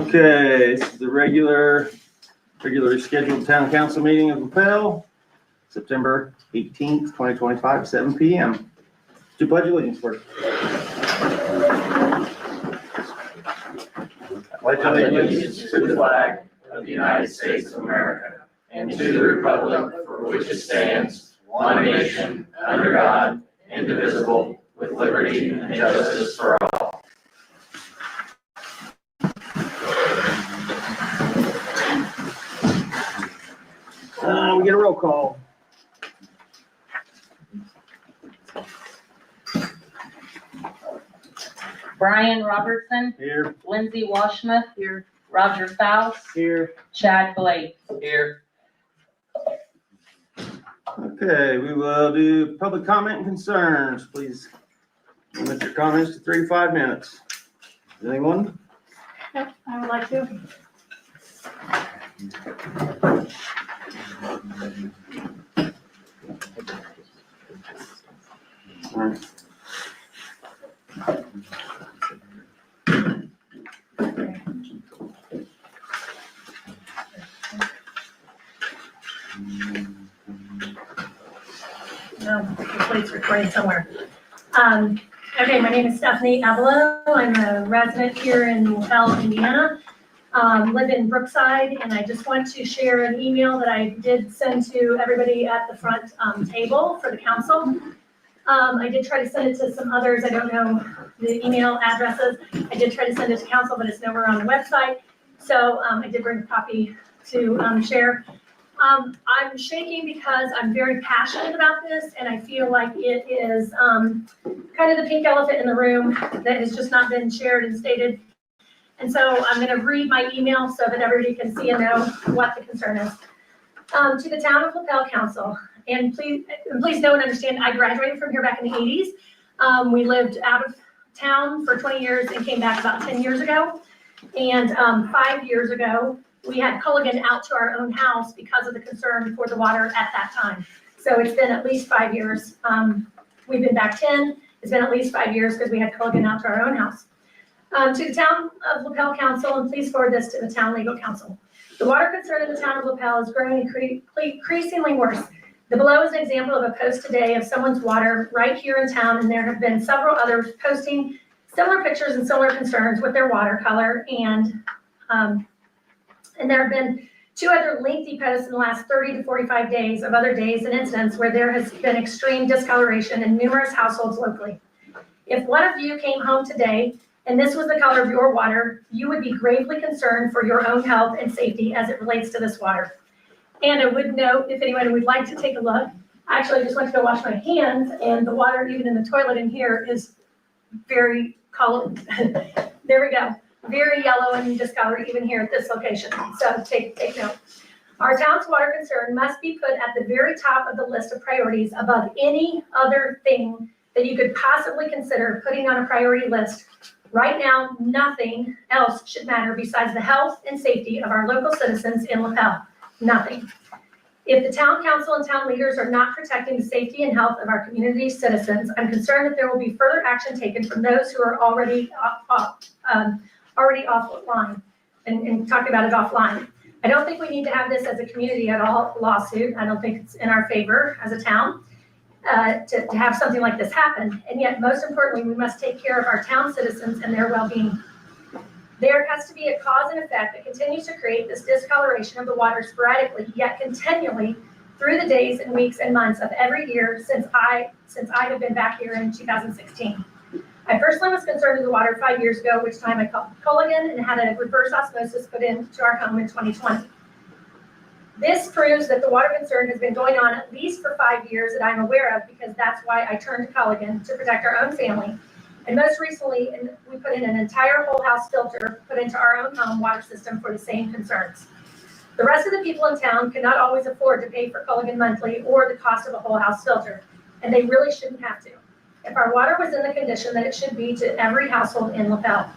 Okay, this is the regularly scheduled town council meeting of Lapel, September 18th, 2025, 7 p.m. Do pledge allegiance first. Pledge allegiance to the flag of the United States of America and to the republic for which it stands, one nation, under God, indivisible, with liberty and justice for all. We get a roll call. Brian Robertson, Here. Lindsay Washmuth, here. Roger Faust, Here. Chad Blake. Here. Okay, we will do public comment and concerns. Please limit your comments to 3 to 5 minutes. Anyone? Yep, I would like to. All right. No, the plate's recording somewhere. Okay, my name is Stephanie Avalo. I'm a resident here in Lapel, Indiana. Live in Brookside, and I just want to share an email that I did send to everybody at the front table for the council. I did try to send it to some others. I don't know the email addresses. I did try to send it to council, but it's nowhere on the website. So I did bring a copy to share. I'm shaking because I'm very passionate about this, and I feel like it is kind of the pink elephant in the room that has just not been shared and stated. And so I'm going to read my email so that everybody can see and know what the concern is. To the Town of Lapel Council, and please know and understand, I graduated from here back in the 80s. We lived out of town for 20 years and came back about 10 years ago. And 5 years ago, we had Culligan out to our own house because of the concern for the water at that time. So it's been at least 5 years. We've been back 10. It's been at least 5 years because we had Culligan out to our own house. To the Town of Lapel Council, and please forward this to the Town Legal Council. The water concern in the Town of Lapel is growing increasingly worse. The below is an example of a post today of someone's water right here in town, and there have been several others posting similar pictures and similar concerns with their water color, and there have been 2 other lengthy posts in the last 30 to 45 days of other days and incidents where there has been extreme discoloration in numerous households locally. If one of you came home today and this was the color of your water, you would be gravely concerned for your own health and safety as it relates to this water. And I would note, if anyone would like to take a look, actually I just went to go wash my hands, and the water even in the toilet in here is very colored. There we go. Very yellow and discolored even here at this location. So take note. Our town's water concern must be put at the very top of the list of priorities above any other thing that you could possibly consider putting on a priority list. Right now, nothing else should matter besides the health and safety of our local citizens in Lapel. Nothing. If the town council and town leaders are not protecting the safety and health of our community citizens, I'm concerned that there will be further action taken from those who are already offline and talking about it offline. I don't think we need to have this as a community at all lawsuit. I don't think it's in our favor as a town to have something like this happen. And yet, most importantly, we must take care of our town citizens and their well-being. There has to be a cause and effect that continues to create this discoloration of the water sporadically, yet continually through the days and weeks and months of every year since I have been back here in 2016. I personally was concerned with the water 5 years ago, which time I called Culligan and had a reverse osmosis put into our home in 2020. This proves that the water concern has been going on at least for 5 years that I'm aware of, because that's why I turned to Culligan to protect our own family. And most recently, we put in an entire whole house filter put into our own home water system for the same concerns. The rest of the people in town cannot always afford to pay for Culligan monthly or the cost of a whole house filter, and they really shouldn't have to. If our water was in the condition that it should be to every household in Lapel,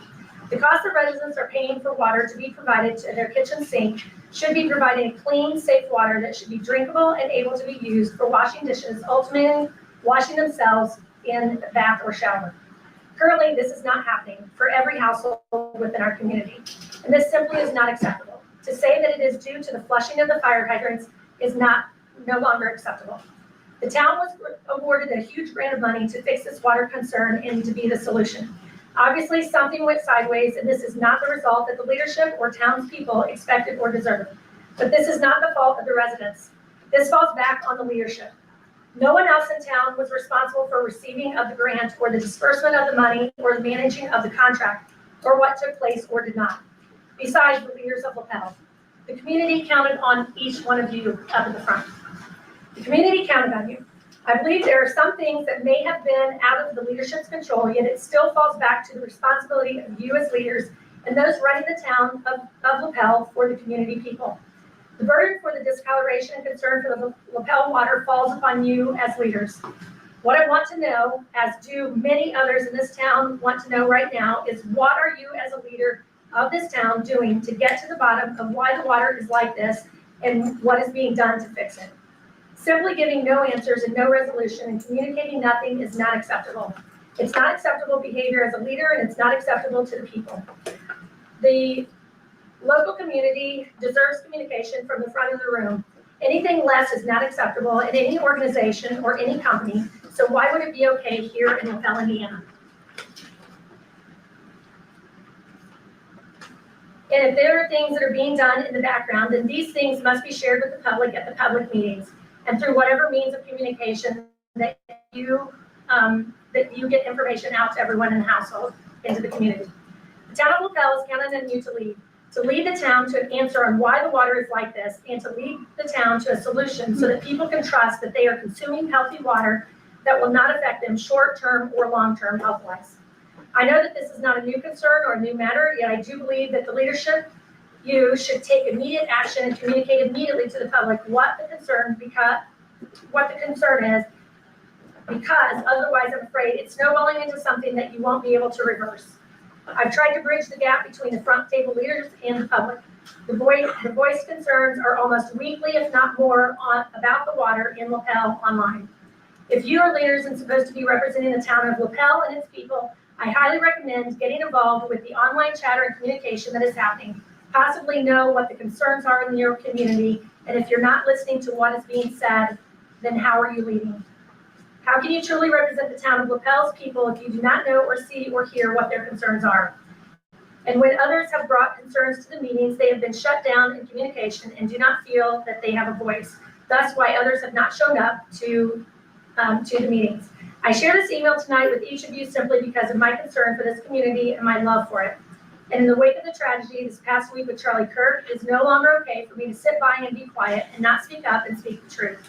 the cost that residents are paying for water to be provided to their kitchen sink should be providing clean, safe water that should be drinkable and able to be used for washing dishes, ultimately washing themselves in a bath or shower. Currently, this is not happening for every household within our community, and this simply is not acceptable. To say that it is due to the flushing of the fire hydrants is no longer acceptable. The town was awarded a huge grant of money to fix this water concern and to be the solution. Obviously, something went sideways, and this is not the result that the leadership or townspeople expected or deserved. But this is not the fault of the residents. This falls back on the leadership. No one else in town was responsible for receiving of the grant or the disbursement of the money or the managing of the contract or what took place or did not, besides the leaders of Lapel. The community counted on each one of you up at the front. The community counted on you. I believe there are some things that may have been out of the leadership's control, yet it still falls back to the responsibility of you as leaders and those running the town of Lapel for the community people. The burden for the discoloration and concern for the Lapel water falls upon you as leaders. What I want to know, as do many others in this town want to know right now, is what are you as a leader of this town doing to get to the bottom of why the water is like this and what is being done to fix it? Simply giving no answers and no resolution and communicating nothing is not acceptable. It's not acceptable behavior as a leader, and it's not acceptable to the people. The local community deserves communication from the front of the room. Anything less is not acceptable in any organization or any company, so why would it be okay here in Lapel, Indiana? And if there are things that are being done in the background, then these things must be shared with the public at the public meetings and through whatever means of communication that you get information out to everyone in the household, into the community. The town of Lapel is counting on you to lead the town to an answer on why the water is like this, and to lead the town to a solution so that people can trust that they are consuming healthy water that will not affect them short-term or long-term health-wise. I know that this is not a new concern or a new matter, yet I do believe that the leadership, you should take immediate action and communicate immediately to the public what the concern is, because otherwise I'm afraid it's snowballing into something that you won't be able to reverse. I've tried to bridge the gap between the front table leaders and the public. The voice concerns are almost weekly, if not more, about the water in Lapel online. If you are leaders and supposed to be representing the town of Lapel and its people, I highly recommend getting involved with the online chatter and communication that is happening. Possibly know what the concerns are in your community, and if you're not listening to what is being said, then how are you leading? How can you truly represent the town of Lapel's people if you do not know or see or hear what their concerns are? And when others have brought concerns to the meetings, they have been shut down in communication and do not feel that they have a voice. Thus, why others have not shown up to the meetings. I share this email tonight with each of you simply because of my concern for this community and my love for it. And in the wake of the tragedy this past week with Charlie Kirk, it is no longer okay for me to sit by and be quiet and not speak up and speak the truth.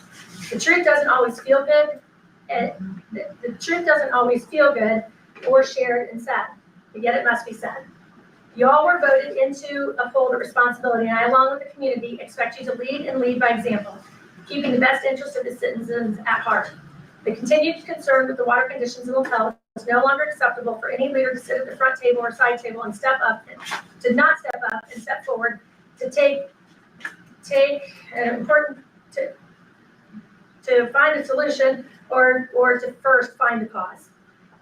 The truth doesn't always feel good. The truth doesn't always feel good or shared and said, but yet it must be said. You all were voted into uphold a responsibility, and I, along with the community, expect you to lead and lead by example, keeping the best interest of the citizens at heart. The continued concern with the water conditions in Lapel is no longer acceptable for any leader to sit at the front table or side table and not step up and step forward to to find a solution or to first find the cause.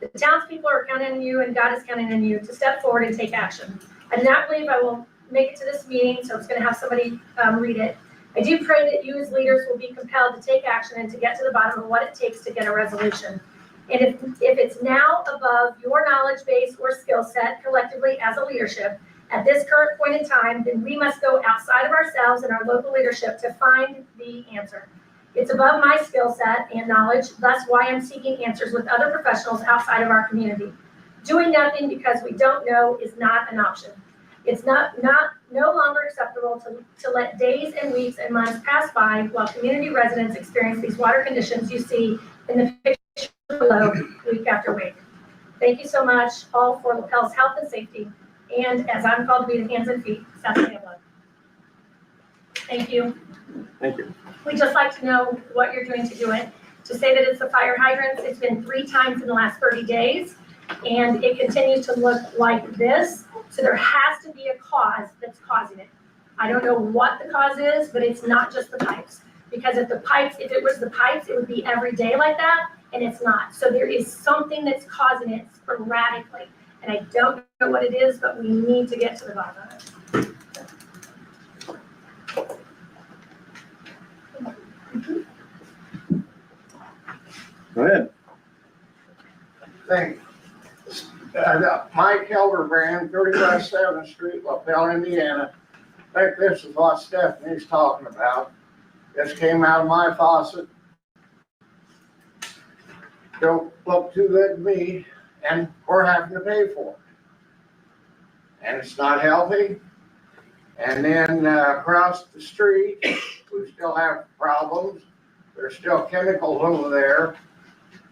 The townspeople are counting on you, and God is counting on you to step forward and take action. I do not believe I will make it to this meeting, so I'm going to have somebody read it. I do pray that you as leaders will be compelled to take action and to get to the bottom of what it takes to get a resolution. And if it's now above your knowledge base or skill set collectively as a leadership at this current point in time, then we must go outside of ourselves and our local leadership to find the answer. It's above my skill set and knowledge, thus why I'm seeking answers with other professionals outside of our community. Doing nothing because we don't know is not an option. It's no longer acceptable to let days and weeks and months pass by while community residents experience these water conditions you see in the picture below week after week. Thank you so much, all, for Lapel's health and safety, and as I'm called to be the hands and feet, Suzanne. Thank you. Thank you. We'd just like to know what you're doing to do it. To say that it's the fire hydrants, it's been 3 times in the last 30 days, and it continues to look like this. So there has to be a cause that's causing it. I don't know what the cause is, but it's not just the pipes. Because if it was the pipes, it would be every day like that. and it's not. So there is something that's causing it sporadically, and I don't know what it is, but we need to get to the bottom of it. Go ahead. Thing. Mike Hildebrand, 30 West 7th Street, Lapel, Indiana. I think this is what Stephanie's talking about. This came out of my faucet. Don't look too good to me, and we're having to pay for it. And it's not healthy. And then across the street, we still have problems. There's still chemicals over there.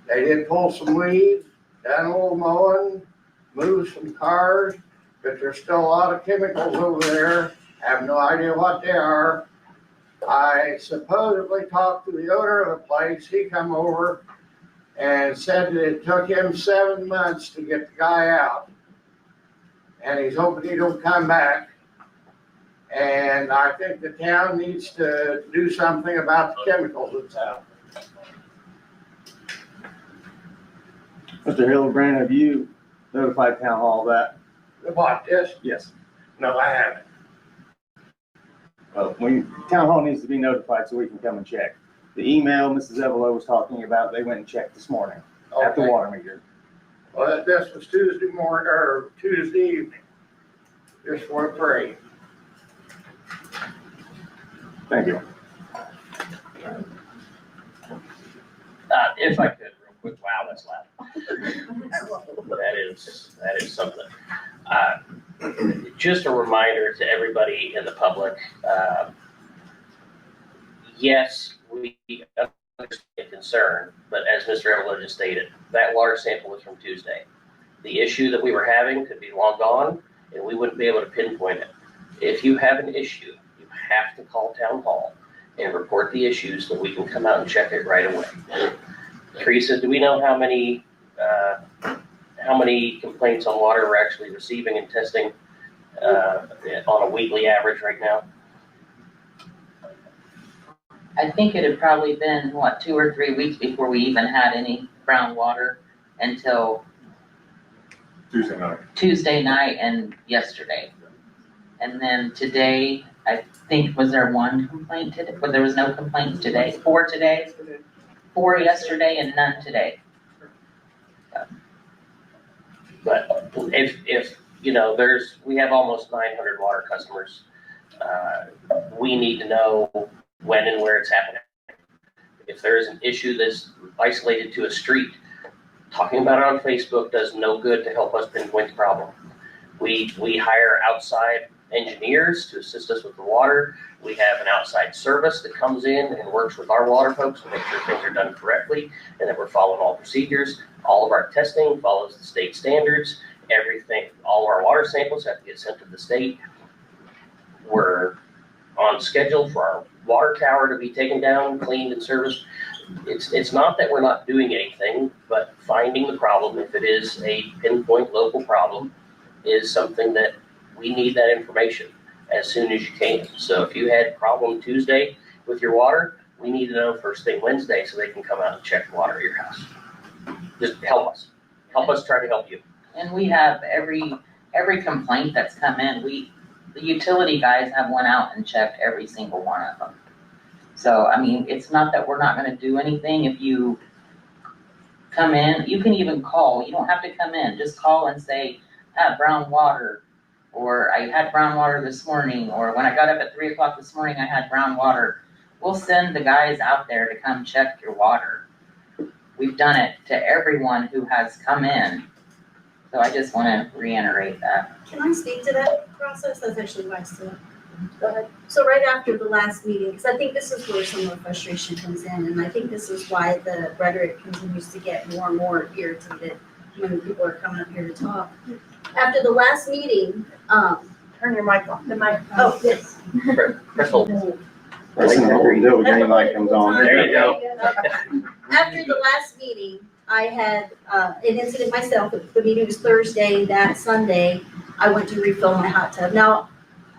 They did pull some weeds, done a little mowing, moved some cars, but there's still a lot of chemicals over there. I have no idea what they are. I supposedly talked to the owner of the place. He come over and said that it took him 7 months to get the guy out. And he's hoping he don't come back. And I think the town needs to do something about the chemicals that's out. Mr. Hildebrand, have you notified town hall of that? About this? Yes. No, I haven't. Well, town hall needs to be notified so we can come and check. The email Mrs. Evelo was talking about, they went and checked this morning at the Okay. water meter. Well, this was Tuesday morning, or Tuesday evening. Just for a pray. Thank you. If I could, real quick, wow, that's loud. That is something. Just a reminder to everybody in the public, yes, we understand concern, but as Mr. Evelo just stated, that water sample was from Tuesday. The issue that we were having could be long gone, and we wouldn't be able to pinpoint it. If you have an issue, you have to call town hall and report the issue so we can come out and check it right away. Teresa, do we know how many complaints on water we're actually receiving and testing on a weekly average right now? I think it had probably been, 2 or 3 weeks before we even had any brown water until Tuesday night and yesterday. And then today, I think, was there one complaint today? Well, there was no complaints today. 4 today, 4 yesterday, and none today. But if we have almost 900 water customers. We need to know when and where it's happening. If there is an issue that's isolated to a street, talking about it on Facebook does no good to help us pinpoint the problem. We hire outside engineers to assist us with the water. We have an outside service that comes in and works with our water folks to make sure things are done correctly and that we're following all procedures. All of our testing follows the state standards. Everything, all of our water samples have to get sent to the state. We're on schedule for our water tower to be taken down, cleaned, and serviced. It's not that we're not doing anything, but finding the problem, if it is a pinpoint local problem, is something that we need that information as soon as you can. So if you had a problem Tuesday with your water, we need to know first thing Wednesday so they can come out and check the water at your house. Just help us. Help us try to help you. And we have every complaint that's come in, the utility guys have went out and checked every single one of them. So, I mean, it's not that we're not gonna do anything. If you come in, you can even call. You don't have to come in. Just call and say, I have brown water, or I had brown water this morning, or when I got up at 3 o'clock this morning, I had brown water. We'll send the guys out there to come check your water. We've done it to everyone who has come in. So I just wanna reiterate that. Can I speak to that process? That's actually why I stood. Go ahead. So right after the last meeting, because I think this is where some of the frustration comes in, and I think this is why the rhetoric continues to get more and more irritated when people are coming up here to talk. After the last meeting, Turn your mic off, the microphone. oh, yes. Chris Holt. That's what we do when the green light comes on. There you go. After the last meeting, I had an incident myself. The meeting was Thursday. That Sunday, I went to refill my hot tub. Now,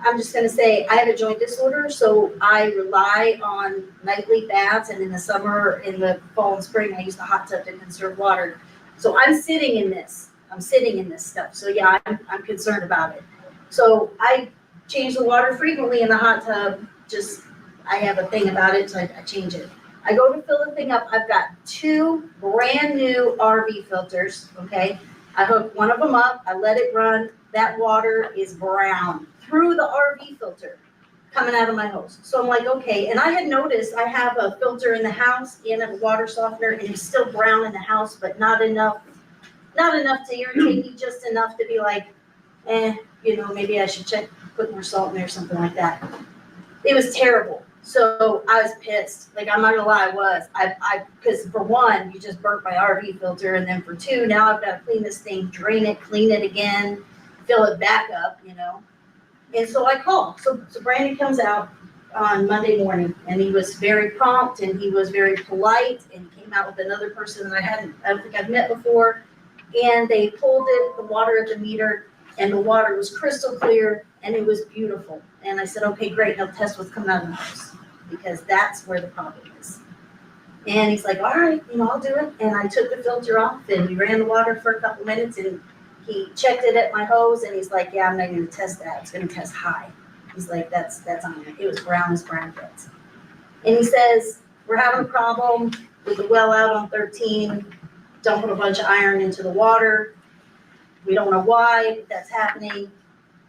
I'm just gonna say, I have a joint disorder, so I rely on nightly baths, and in the summer, in the fall and spring, I use the hot tub to conserve water. So I'm sitting in this stuff, so yeah, I'm concerned about it. So I change the water frequently in the hot tub, I have a thing about it, so I change it. I go to fill the thing up, I've got 2 brand new RV filters, okay? I hook one of them up, I let it run, that water is brown through the RV filter coming out of my hose. So I'm like, okay, and I had noticed I have a filter in the house and a water softener, and it's still brown in the house, but not enough to irritate me, just enough to be like, maybe I should put more salt in there or something like that. It was terrible. So I was pissed. Like, I'm not gonna lie, I was. Because for one, you just burnt my RV filter, and then for 2, now I've got to clean this thing, drain it, clean it again, fill it back up, And so I call. So Brandon comes out on Monday morning, and he was very prompt, and he was very polite, and he came out with another person that I don't think I've met before, and they pulled it, the water at the meter, and the water was crystal clear, and it was beautiful. And I said, okay, great, now test what's coming out of the house, because that's where the problem is. And he's like, all right, I'll do it. And I took the filter off, and we ran the water for a couple minutes, and he checked it at my hose, and he's like, yeah, I'm not going to test that. It's going to test high. He's like, that's on it. It was brown as brown gets. And he says, we're having a problem with the well out on 13, dumping a bunch of iron into the water. We don't know why that's happening.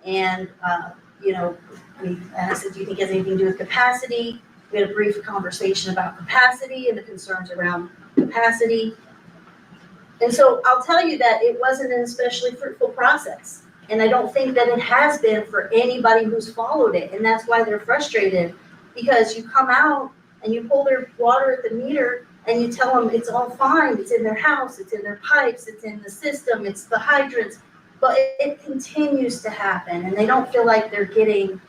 And, and I said, do you think it has anything to do with capacity? We had a brief conversation about capacity and the concerns around capacity. And so I'll tell you that it wasn't an especially fruitful process. And I don't think that it has been for anybody who's followed it. And that's why they're frustrated, because you come out and you pull their water at the meter and you tell them it's all fine. It's in their house, it's in their pipes, it's in the system, it's the hydrants. But it continues to happen, and they don't feel like they're being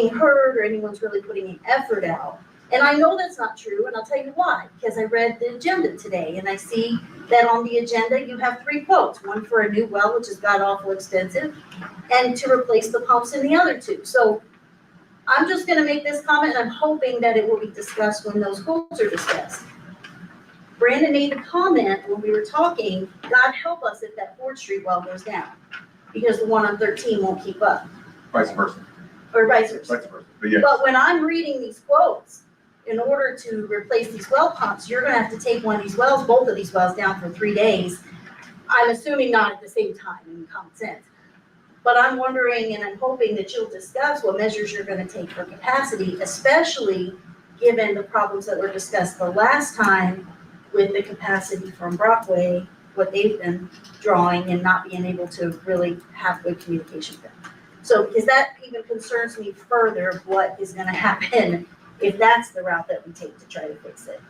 heard, or anyone's really putting an effort out. And I know that's not true, and I'll tell you why, because I read the agenda today, and I see that on the agenda you have 3 quotes, one for a new well, which is god awful expensive, and to replace the pumps in the other 2. So I'm just gonna make this comment, and I'm hoping that it will be discussed when those quotes are discussed. Brandon made the comment when we were talking, God help us if that 4th Street well goes down, because the one on 13 won't keep up. Vice versa. Or vice versa. Vice versa. But yes. But when I'm reading these quotes, in order to replace these well pumps, you're gonna have to take one of these wells, both of these wells down for 3 days. I'm assuming not at the same time, in common sense. But I'm wondering, and I'm hoping that you'll discuss what measures you're gonna take for capacity, especially given the problems that were discussed the last time with the capacity from Brockway, what they've been drawing and not being able to really have good communication with them. So, because that even concerns me further of what is gonna happen if that's the route that we take to try to fix it.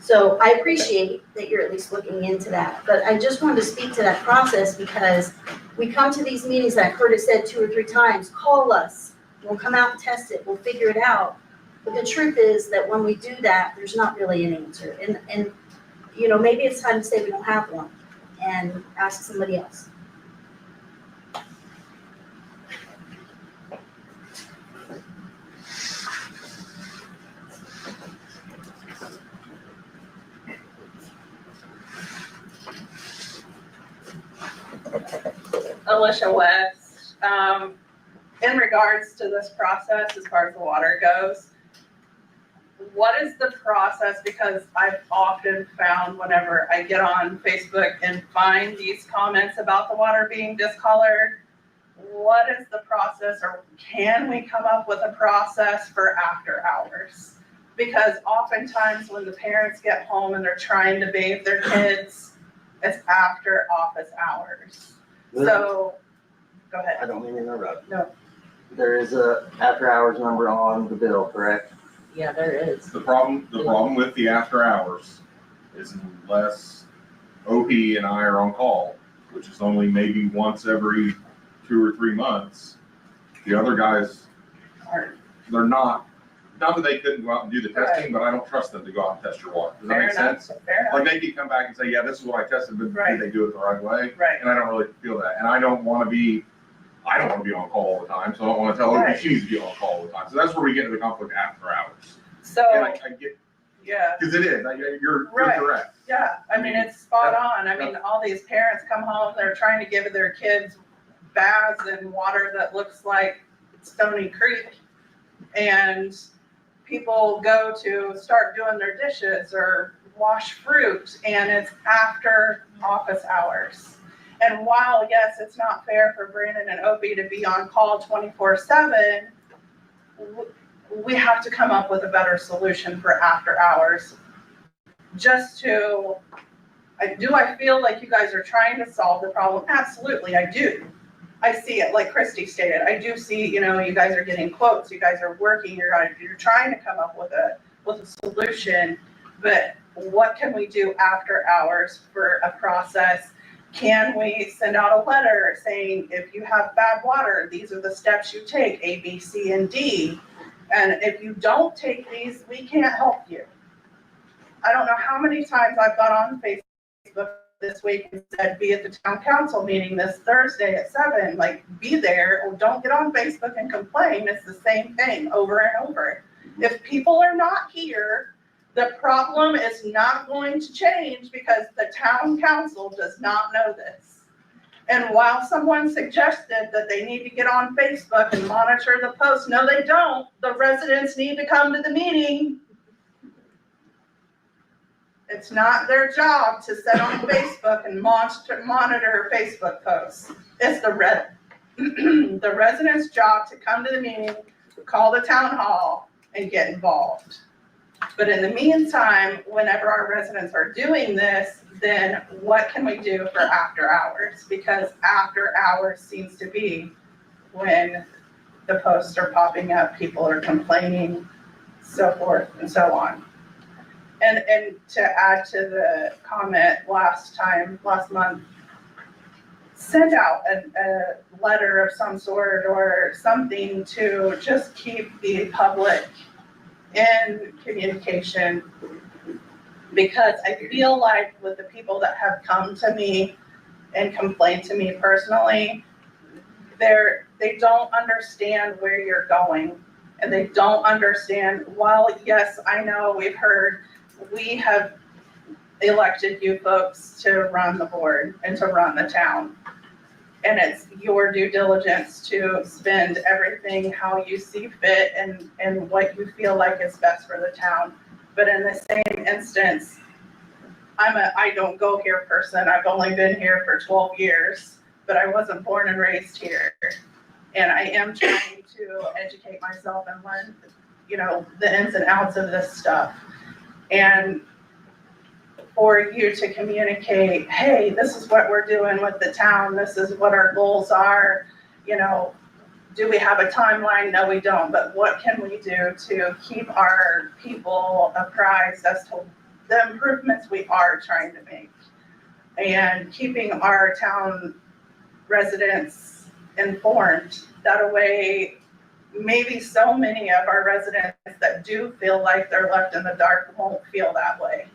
So I appreciate that you're at least looking into that, but I just wanted to speak to that process, because we come to these meetings, I've heard it said 2 or 3 times, call us, we'll come out and test it, we'll figure it out. But the truth is that when we do that, there's not really an answer. And maybe it's time to say we don't have one and ask somebody else. Alicia West. In regards to this process, as far as the water goes, what is the process? Because I've often found whenever I get on Facebook and find these comments about the water being discolored, what is the process, or can we come up with a process for after hours? Because oftentimes when the parents get home and they're trying to bathe their kids, it's after office hours. So, go ahead. I don't mean to interrupt. No. There is a after hours number on the bill, correct? Yeah, there is. The problem with the after hours is unless OP and I are on call, which is only maybe once every 2 or 3 months, the other guys they're not that they couldn't go out and do the testing, but I don't trust them to go out and test your water. Does that make sense? Fair enough. Like they could come back and say, yeah, this is what I tested, but Right. did they do it the right way? Right. And I don't really feel that. And I don't want to be I don't want to be on call all the time, so I don't want to tell her she needs to be on call all the time. So that's where we get into the conflict after hours. So, And I get, yeah, because it is, you're Right. correct. yeah, I mean, it's spot on. I mean, all these parents come home, they're trying to give their kids baths in water that looks like Stony Creek. And people go to start doing their dishes or wash fruit, and it's after office hours. And while, yes, it's not fair for Brandon and Opie to be on call 24/7, we have to come up with a better solution for after hours. Just to, do I feel like you guys are trying to solve the problem? Absolutely, I do. I see it, like Christy stated, I do see, you guys are getting quotes, you guys are working, you're trying to come up with a solution, but what can we do after hours for a process? Can we send out a letter saying, if you have bad water, these are the steps you take, A, B, C, and D, and if you don't take these, we can't help you. I don't know how many times I've got on Facebook this week and said, be at the town council meeting this Thursday at 7, like, be there, or don't get on Facebook and complain. It's the same thing over and over. If people are not here, the problem is not going to change because the town council does not know this. And while someone suggested that they need to get on Facebook and monitor the posts, no, they don't. The residents need to come to the meeting. It's not their job to sit on Facebook and monitor Facebook posts. It's the residents' job to come to the meeting, call the town hall, and get involved. But in the meantime, whenever our residents are doing this, then what can we do for after hours? Because after hours seems to be when the posts are popping up, people are complaining, so forth and so on. And to add to the comment last month, send out a letter of some sort or something to just keep the public in communication. Because I feel like with the people that have come to me and complained to me personally, they don't understand where you're going. And they don't understand, while yes, I know we have elected you folks to run the board and to run the town. And it's your due diligence to spend everything how you see fit and what you feel like is best for the town. But in the same instance, I don't go here person. I've only been here for 12 years, but I wasn't born and raised here. And I am trying to educate myself and learn, the ins and outs of this stuff. And for you to communicate, hey, this is what we're doing with the town. This is what our goals are. Do we have a timeline? No, we don't. But what can we do to keep our people apprised as to the improvements we are trying to make and keeping our town residents informed? That way, maybe so many of our residents that do feel like they're left in the dark won't feel that way.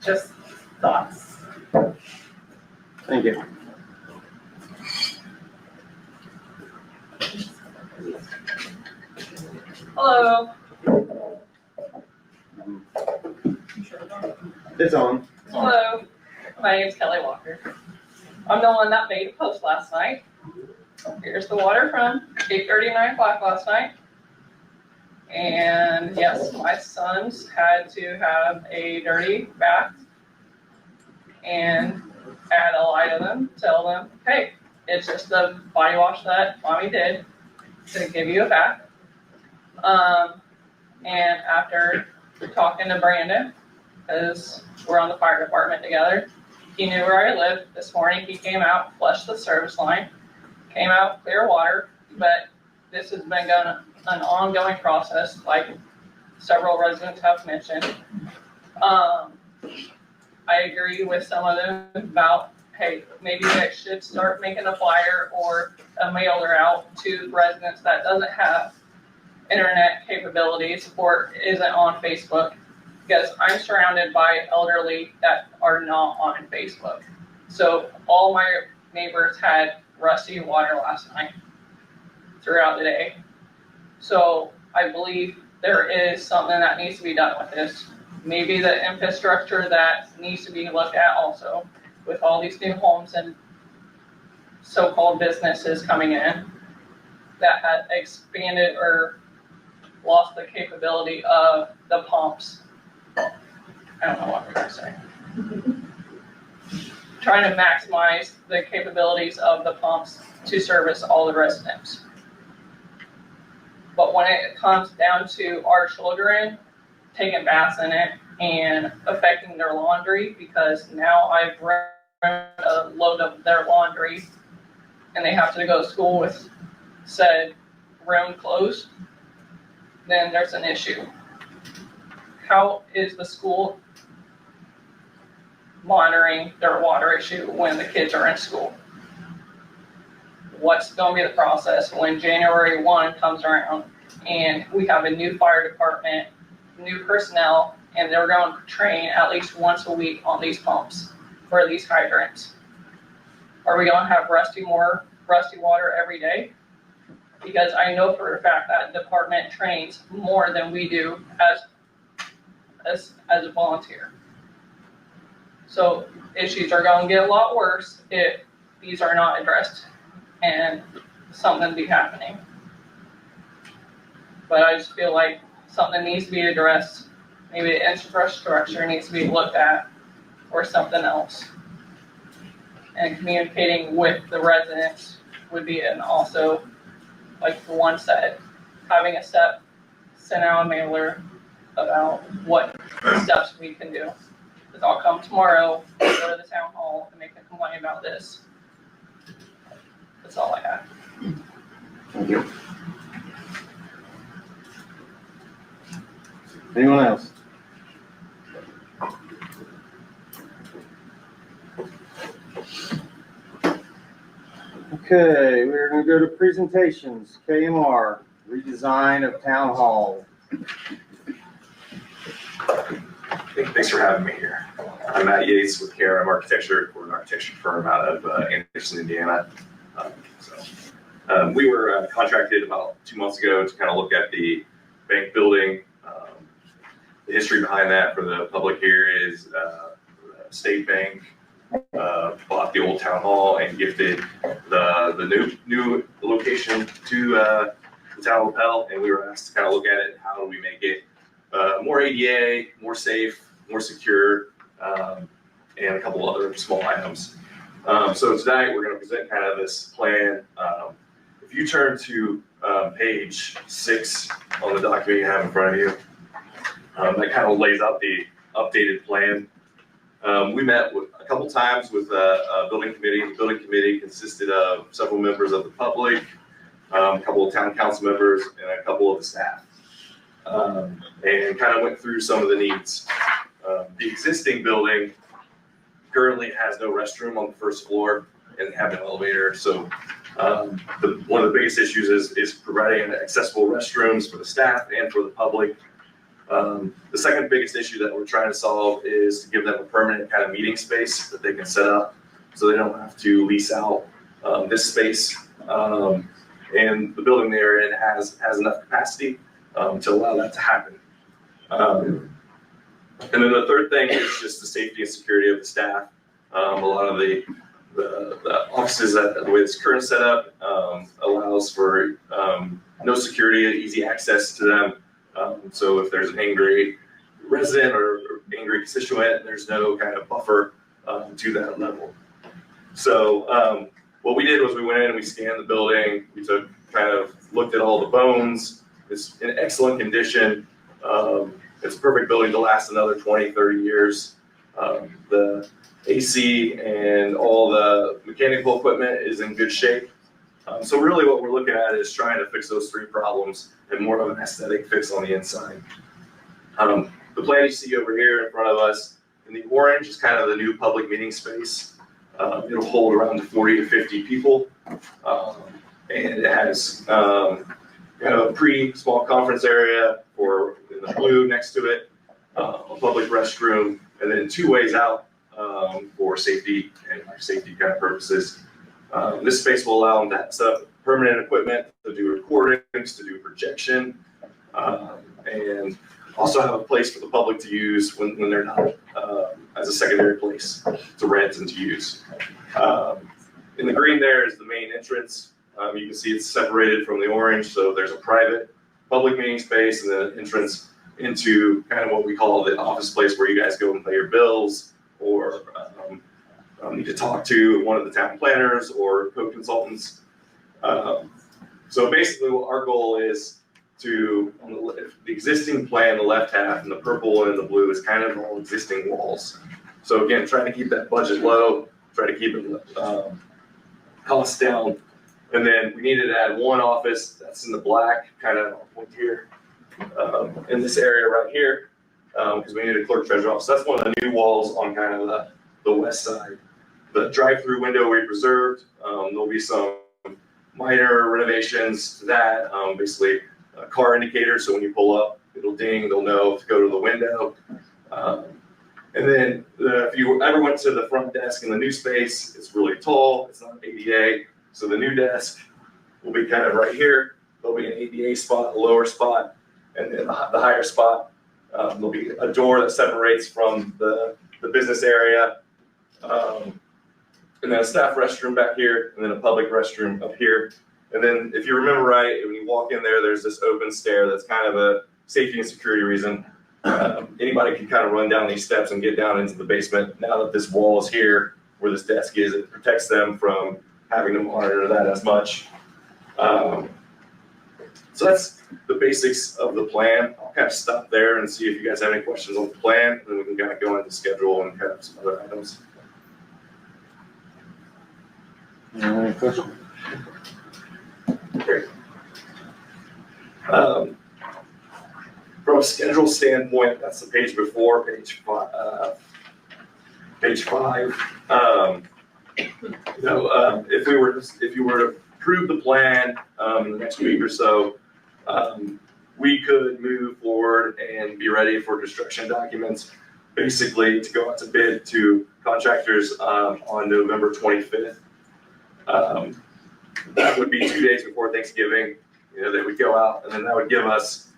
Just thoughts. Thank you. Hello. It's on. Hello. My name's Kelly Walker. I'm the one that made a post last night. Here's the water from 8:30, 9 o'clock last night. And yes, my sons had to have a dirty bath and add a lie to them, tell them, hey, it's just the body wash that mommy did to give you a bath. And after talking to Brandon, because we're on the fire department together, he knew where I lived. This morning he came out, flushed the service line, came out clear water, but this has been an ongoing process, like several residents have mentioned. I agree with some of them about, hey, maybe they should start making a flyer or a mailer out to residents that doesn't have internet capabilities or isn't on Facebook, because I'm surrounded by elderly that are not on Facebook. So all my neighbors had rusty water last night throughout the day. So I believe there is something that needs to be done with this. Maybe the infrastructure that needs to be looked at also with all these new homes and so-called businesses coming in that had expanded or lost the capability of the pumps. I don't know what we're gonna say. Trying to maximize the capabilities of the pumps to service all the residents. But when it comes down to our children taking baths in it and affecting their laundry, because now I've run a load of their laundry and they have to go to school with said room closed, then there's an issue. How is the school monitoring their water issue when the kids are in school? What's going to be the process when January 1 comes around and we have a new fire department, new personnel, and they're going to train at least once a week on these pumps for these hydrants? Are we going to have rusty water every day? Because I know for a fact that department trains more than we do as a volunteer. So issues are going to get a lot worse if these are not addressed and something be happening. But I just feel like something needs to be addressed. Maybe the infrastructure needs to be looked at or something else. And communicating with the residents would be an also, like the one said, having a step, send out a mailer about what steps we can do. Because I'll come tomorrow, go to the town hall and make a complaint about this. That's all I have. Thank you. Anyone else? Okay, we're gonna go to presentations. KMR, redesign of town hall. Thanks for having me here. I'm Matt Yates with KRM Architecture. We're an architecture firm out of Anderson, Indiana. We were contracted about 2 months ago to kind of look at the bank building. The history behind that for the public here is State Bank bought the old town hall and gifted the new location to the town of Lapel, and we were asked to kind of look at it. How do we make it more ADA, more safe, more secure, and a couple other small items. So tonight we're going to present kind of this plan. If you turn to page 6 on the document you have in front of you, that kind of lays out the updated plan. We met a couple times with a building committee. The building committee consisted of several members of the public, a couple of town council members, and a couple of the staff. And kind of went through some of the needs. The existing building currently has no restroom on the first floor and have an elevator. So one of the biggest issues is providing accessible restrooms for the staff and for the public. The second biggest issue that we're trying to solve is to give them a permanent kind of meeting space that they can set up so they don't have to lease out this space. And the building they're in has enough capacity to allow that to happen. And then the third thing is just the safety and security of the staff. A lot of the offices, the way it's currently set up, allows for no security, easy access to them. So if there's an angry resident or angry constituent, there's no kind of buffer to that level. So what we did was we went in and we scanned the building. We looked at all the bones. It's in excellent condition. It's a perfect building to last another 20, 30 years. The AC and all the mechanical equipment is in good shape. So really what we're looking at is trying to fix those 3 problems and more of an aesthetic fix on the inside. The plan you see over here in front of us in the orange is kind of the new public meeting space. It'll hold around 40 to 50 people. And it has kind of a small conference area for in the blue next to it, a public restroom, and then 2 ways out for safety and safety kind of purposes. This space will allow them to set up permanent equipment, to do recordings, to do projection, and also have a place for the public to use when they're not, as a secondary place to rent and to use. In the green there is the main entrance. You can see it's separated from the orange, so there's a private public meeting space and then an entrance into kind of what we call the office place where you guys go and pay your bills or need to talk to one of the town planners or code consultants. So basically what our goal is to, on the existing plan, the left half, and the purple and the blue is kind of all existing walls. So again, trying to keep that budget low, try to keep it costs down. And then we needed to add one office that's in the black, kind of point here, in this area right here, because we needed a clerk treasurer office. That's one of the new walls on kind of the west side. The drive-through window we preserved. There'll be some minor renovations to that, basically a car indicator, so when you pull up, it'll ding, they'll know to go to the window. And then if you ever went to the front desk in the new space, it's really tall, it's not ADA, so the new desk will be kind of right here. There'll be an ADA spot, a lower spot, and then the higher spot. There'll be a door that separates from the business area, and then a staff restroom back here, and then a public restroom up here. And then if you remember right, when you walk in there, there's this open stair that's kind of a safety and security reason. Anybody can kind of run down these steps and get down into the basement. Now that this wall is here, where this desk is, it protects them from having to monitor that as much. So that's the basics of the plan. I'll kind of stop there and see if you guys have any questions on the plan, and then we can kind of go into schedule and kind of some other items. Any questions? Great. From a schedule standpoint, that's the page before, page 5. If you were to approve the plan in the next week or so, we could move forward and be ready for construction documents, basically to go out to bid to contractors on November 25th. That would be 2 days before Thanksgiving. They would go out, and then that would give us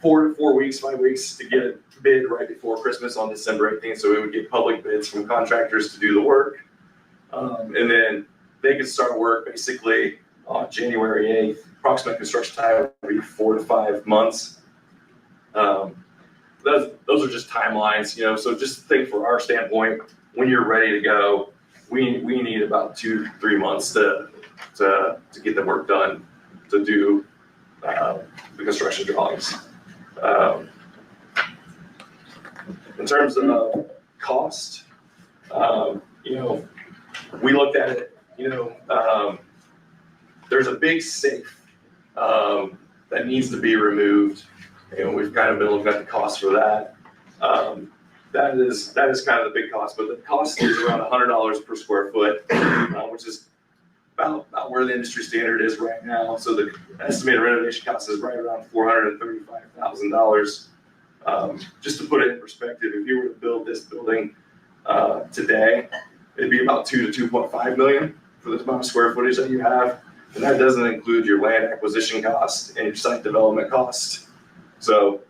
4 weeks, 5 weeks to get a bid right before Christmas on December 18th. So we would get public bids from contractors to do the work. And then they could start work basically on January 8th. Approximate construction time would be 4 to 5 months. Those are just timelines, so just think for our standpoint, when you're ready to go, we need about 2 to 3 months to get the work done, to do the construction drawings. In terms of cost, we looked at it, there's a big safe that needs to be removed. We've kind of been looking at the cost for that. That is kind of the big cost, but the cost is around $100 per square foot, which is about where the industry standard is right now. So the estimated renovation cost is right around $435,000. Just to put it in perspective, if you were to build this building today, it'd be about $2 to $2.5 million for the amount of square footage that you have. And that doesn't include your land acquisition cost and your site development cost. So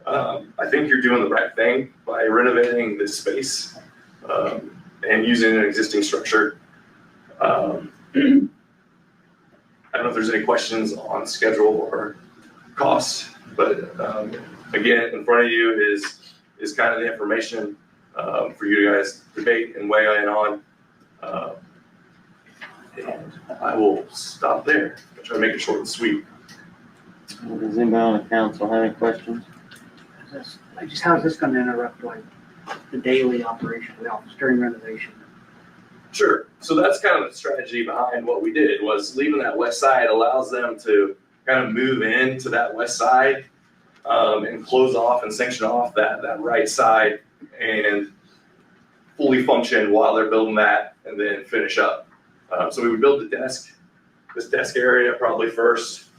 I think you're doing the right thing by renovating this space and using an existing structure. I don't know if there's any questions on schedule or cost, but again, in front of you is kind of the information for you guys to debate and weigh in on. And I will stop there. I'll try to make it short and sweet. Does anybody on the council have any questions? How is this going to interrupt like the daily operation of the office during renovation? Sure. So that's kind of the strategy behind what we did, was leaving that west side allows them to kind of move into that west side and close off and sanction off that right side and fully function while they're building that and then finish up. So we would build this desk area probably first,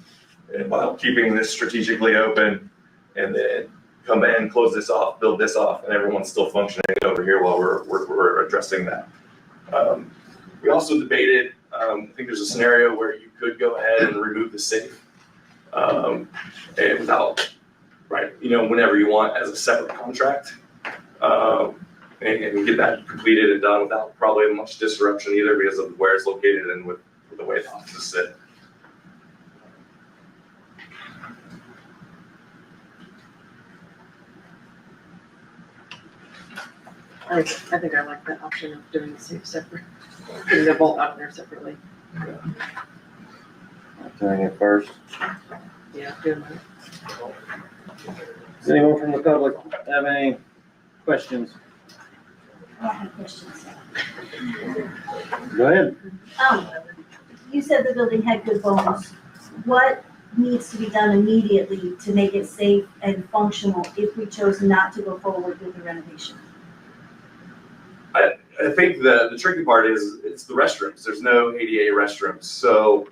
and while keeping this strategically open, and then come in, close this off, build this off, and everyone's still functioning over here while we're addressing that. We also debated, I think there's a scenario where you could go ahead and remove the safe, and without, right, whenever you want as a separate contract. And get that completed and done without probably much disruption either because of where it's located and with the way the offices sit. I think I like that option of doing the safe separate, putting the vault out there separately. Doing it first. Yeah, doing that. Does anyone from the public have any questions? I have questions. Go ahead. You said the building had good bones. What needs to be done immediately to make it safe and functional if we chose not to go forward with the renovation? I think the tricky part is it's the restrooms. There's no ADA restrooms, so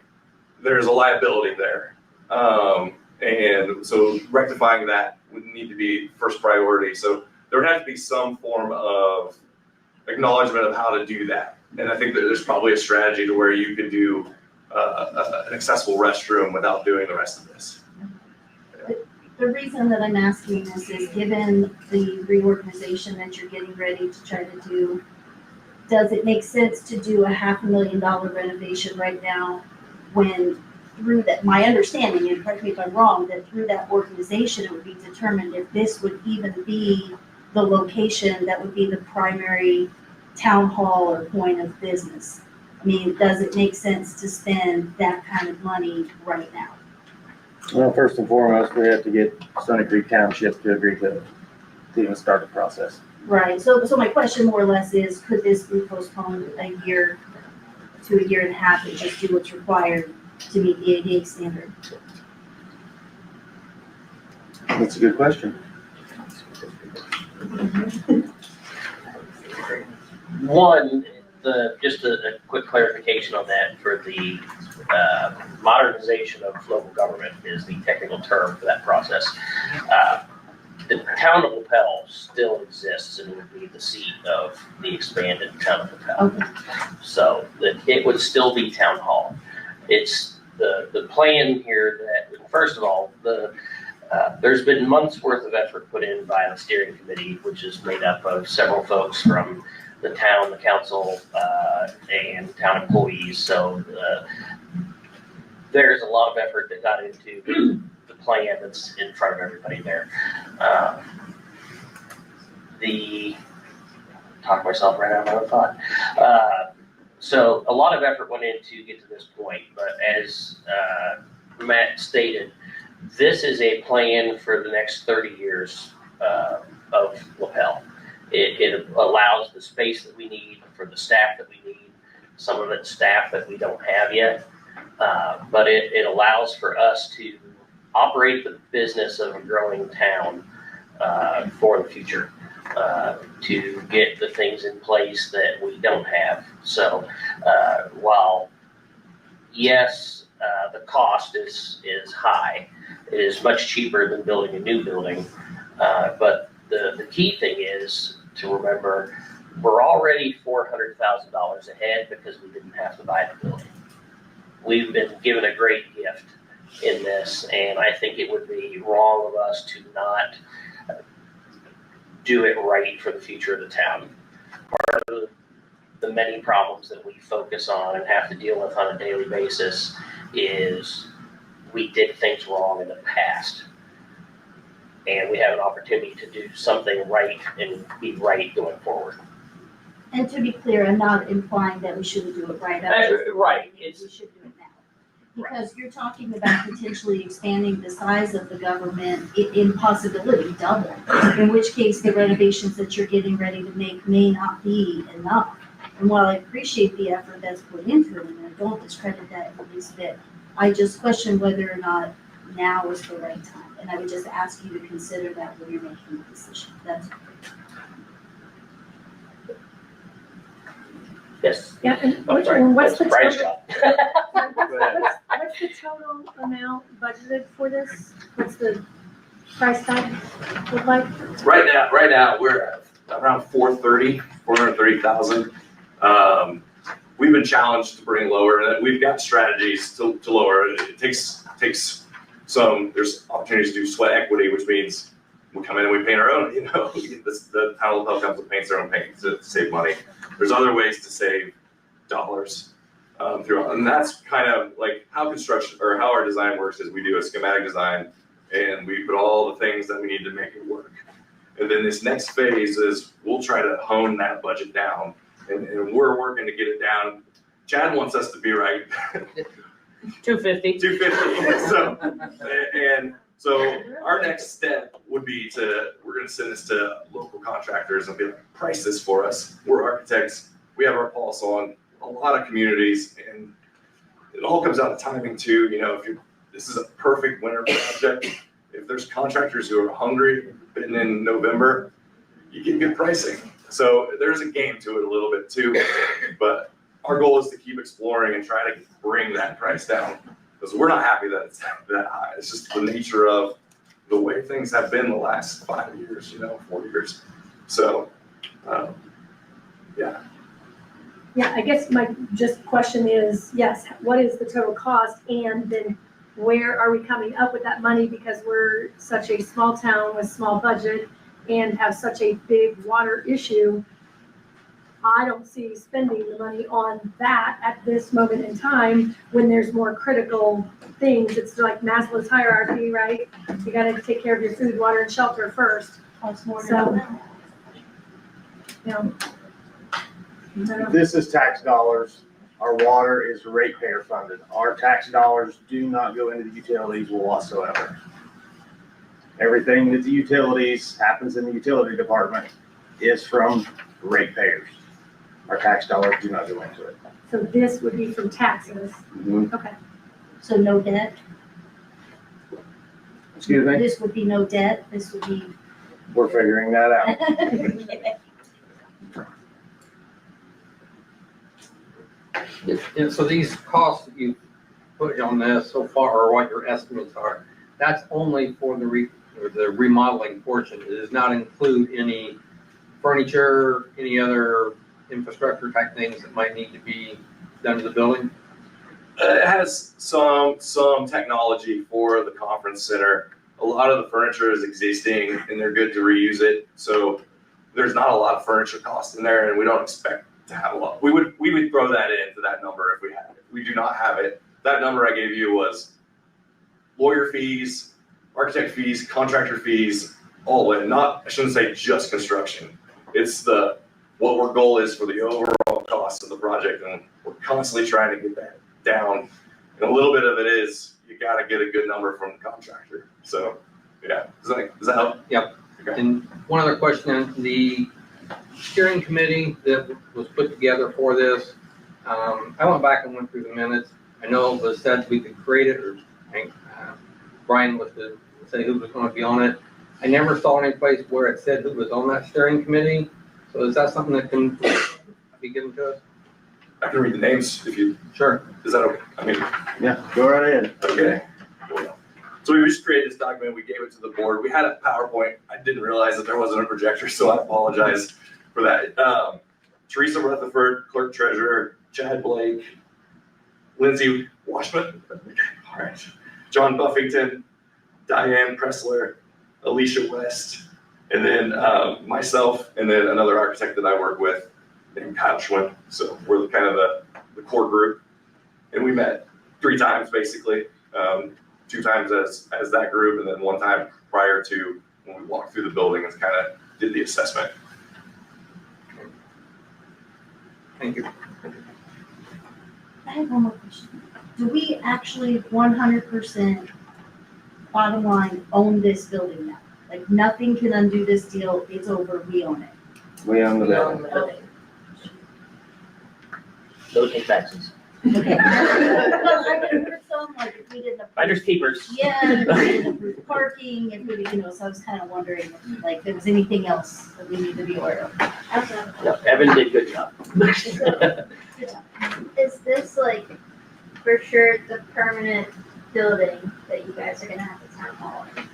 there's a liability there. And so rectifying that would need to be first priority. So there would have to be some form of acknowledgement of how to do that. And I think that there's probably a strategy to where you could do an accessible restroom without doing the rest of this. The reason that I'm asking this is given the reorganization that you're getting ready to try to do, does it make sense to do a $500,000 renovation right now when through that, my understanding, and correct me if I'm wrong, that through that organization, it would be determined if this would even be the location that would be the primary town hall or point of business. I mean, does it make sense to spend that kind of money right now? Well, first and foremost, we have to get Stony Creek Township to agree to even start the process. Right, so my question more or less is, could this be postponed a year to a year and a half and just do what's required to meet the ADA standard? That's a good question. One, just a quick clarification on that for the modernization of local government is the technical term for that process. The town of Lapel still exists and would be the seat of the expanded town of Lapel. Okay. So that it would still be town hall. It's the plan here that, first of all, there's been months worth of effort put in by the steering committee, which is made up of several folks from the town, the council, and town employees. So there's a lot of effort that got into the plan that's in front of everybody there. Talk myself right out of my thought. So a lot of effort went in to get to this point, but as Matt stated, this is a plan for the next 30 years of Lapel. It allows the space that we need for the staff that we need, some of it's staff that we don't have yet, but it allows for us to operate the business of a growing town for the future, to get the things in place that we don't have. So while yes, the cost is high, it is much cheaper than building a new building, but the key thing is to remember we're already $400,000 ahead because we didn't have to buy the building. We've been given a great gift in this, and I think it would be wrong of us to not do it right for the future of the town. Part of the many problems that we focus on and have to deal with on a daily basis is we did things wrong in the past. And we have an opportunity to do something right and be right going forward. And to be clear, I'm not implying that we shouldn't do it right. Right. We should do it now. Because you're talking about potentially expanding the size of the government in possibility double, in which case the renovations that you're getting ready to make may not be enough. And while I appreciate the effort that's put into it, and I don't discredit that in the least bit, I just question whether or not now is the right time. And I would just ask you to consider that when you're making the decision. That's Yes. Yeah, and I'm sorry. what's the Brian's total, job. what's the total amount budgeted for this? What's the price tag look like? Right now, we're at around 430,000. we've been challenged to bring lower, and we've got strategies to lower. It takes some, there's opportunities to do sweat equity, which means we come in and we paint our own, the town of Lapel comes and paints their own paint to save money. There's other ways to save dollars throughout, and that's kind of like how construction, or how our design works is we do a schematic design, and we put all the things that we need to make it work. And then this next phase is we'll try to hone that budget down, and we're working to get it down. Chad wants us to be right. 250. 250. So our next step would be we're gonna send this to local contractors and be like, price this for us. We're architects, we have our pulse on a lot of communities, and it all comes out to timing too. This is a perfect winter project. If there's contractors who are hungry, bidding in November, you get good pricing. So there's a game to it a little bit too, but our goal is to keep exploring and try to bring that price down, because we're not happy that it's that high. It's just the nature of the way things have been the last 5 years, 4 years. So, yeah. Yeah, I guess my question is, yes, what is the total cost? And then where are we coming up with that money? Because we're such a small town with small budget and have such a big water issue. I don't see spending the money on that at this moment in time when there's more critical things. It's like Maslow's hierarchy, right? You gotta take care of your food, water, and shelter first. So, This is tax dollars. Our water is ratepayer funded. Our tax dollars do not go into the utilities whatsoever. Everything that the utilities happens in the utility department is from ratepayers. Our tax dollars do not go into it. So this would be from taxes. Okay. So no debt? Excuse me? This would be no debt, this would be. We're figuring that out. Yeah, so these costs that you put on this so far, or what your estimates are, that's only for the remodeling portion. It does not include any furniture, any other infrastructure type things that might need to be done to the building? It has some technology for the conference center. A lot of the furniture is existing and they're good to reuse it. So there's not a lot of furniture cost in there, and we don't expect to have a lot. We would throw that into that number if we had it. We do not have it. That number I gave you was lawyer fees, architect fees, contractor fees, all in. I shouldn't say just construction. It's what our goal is for the overall cost of the project, and we're constantly trying to get that down. And a little bit of it is you got to get a good number from the contractor. So, yeah, does that help? Yep. Okay. And one other question: the steering committee that was put together for this, I went back and went through the minutes. I know it was said we could create it, or Brian was to say who was going to be on it. I never saw any place where it said who was on that steering committee. So is that something that can be given to us? I can read the names if you. Sure. Is that okay? I mean. Yeah, go right ahead. Okay. Cool. So we just created this document. We gave it to the board. We had a PowerPoint. I didn't realize that there wasn't a projector, so I apologize for that. Teresa Rutherford, clerk treasurer, Chad Blake, Lindsay Washman, all right, John Buffington, Diane Pressler, Alicia West, and then myself, and then another architect that I work with named Kyle Schwinn. So we're kind of the core group, and we met 3 times basically, 2 times as that group, and then 1 time prior to when we walked through the building and kind of did the assessment. Thank you. I have one more question. Do we actually 100% bottom line own this building now? Like nothing can undo this deal, it's over, we own it. We own the building. Okay. Those pay taxes. Okay. Well, I heard some, like if we didn't approve. Finders keepers. Yeah, if we didn't approve parking, if we, so I was kind of wondering, like, if there was anything else that we need to be aware of. No, Evan did a good job. Is this like for sure the permanent building that you guys are gonna have the town hall in?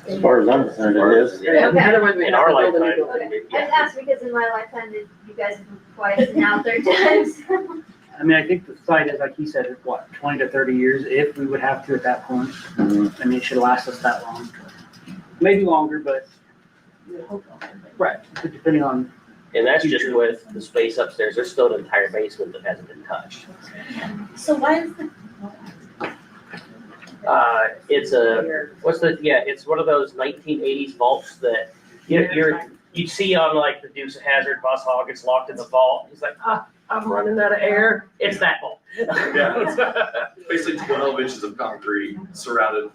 As far as I'm concerned, it is. Okay. Otherwise, we In have our to build a lifetime, new building. I asked because in my lifetime, you guys have moved twice, and now third times. I mean, I think the site is, like he said, what, 20 to 30 years, if we would have to at that point. Mhm. I mean, it should last us that long. Maybe longer, but, right, depending on, And that's just with the space upstairs. There's still an entire basement that hasn't been touched. So why is the, It's it's one of those 1980s vaults that you'd see on like the Dukes of Hazzard bus hog gets locked in the vault. He's like, I'm running out of air. It's that vault. Yeah, it's basically 12 inches of concrete surrounded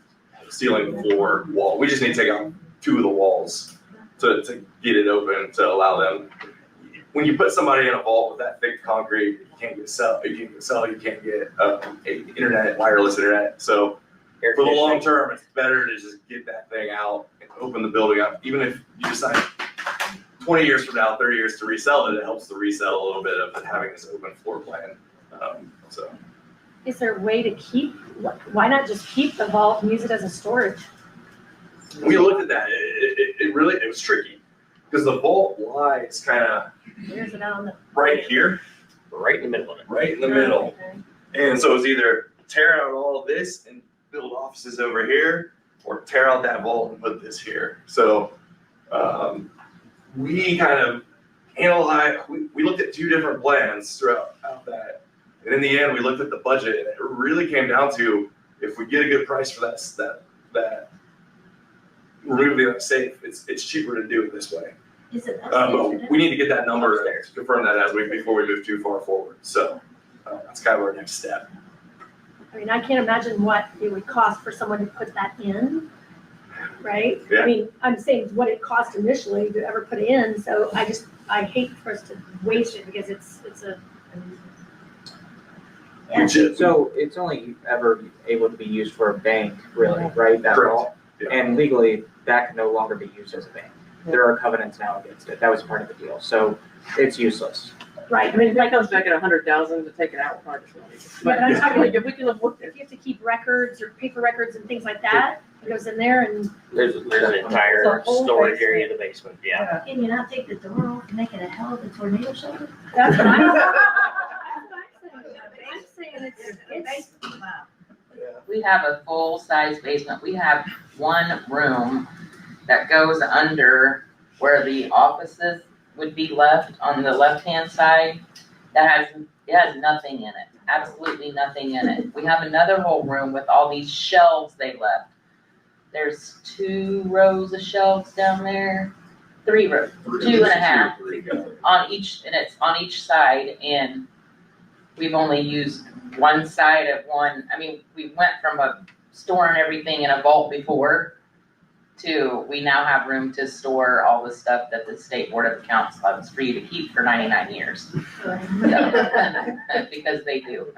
ceiling, floor, wall. We just need to take out 2 of the walls to get it open to allow them. When you put somebody in a vault with that thick concrete, you can't get cell, you can't get internet, wireless internet. So for the long term, it's better to just get that thing out and open the building up. Even if you decide 20 years from now, 30 years to resell it, it helps to resell a little bit of having this open floor plan. Is there a way to why not just keep the vault and use it as a storage? We looked at that. It was tricky because the vault lies kind of Where's it on the? right here, Right in the middle of it. right in the middle. And so it's either tear out all of this and build offices over here, or tear out that vault and put this here. So we kind of analyzed, we looked at 2 different plans throughout that. And in the end, we looked at the budget, and it really came down to, if we get a good price for that removing that safe, it's cheaper to do it this way. is it? But we need to get that number to confirm that before we move too far forward. So that's kind of our next step. I mean, I can't imagine what it would cost for someone to put that in, right? Yeah. I mean, I'm saying what it cost initially to ever put it in, so I hate for us to waste it because it's a. We just- So it's only ever able to be used for a bank, really, right? That Correct. vault? Yeah. And legally, that can no longer be used as a bank. There are covenants now against it. That was part of the deal. So it's useless. Right, I mean, if that comes back at 100,000 to take it out, we'll probably just but I'm talking like if we can afford it. if you have to keep records or paper records and things like that, it goes in there and. There's an entire The whole storage basement. area in the basement, yeah. Can you not take the door off and make it a hell of a tornado shelter? That's what I'm saying, it's. We have a full-size basement. We have one room that goes under where the offices would be left on the left-hand side. It has nothing in it, absolutely nothing in it. We have another whole room with all these shelves they left. There's 2 rows of shelves down there, 3 rows, 2.5 on each, and it's on each side, and we've only used one side of one. I mean, we went from storing everything in a vault before to, we now have room to store all the stuff that the State Board of Accounts loves for you to keep for 99 years. Because they do.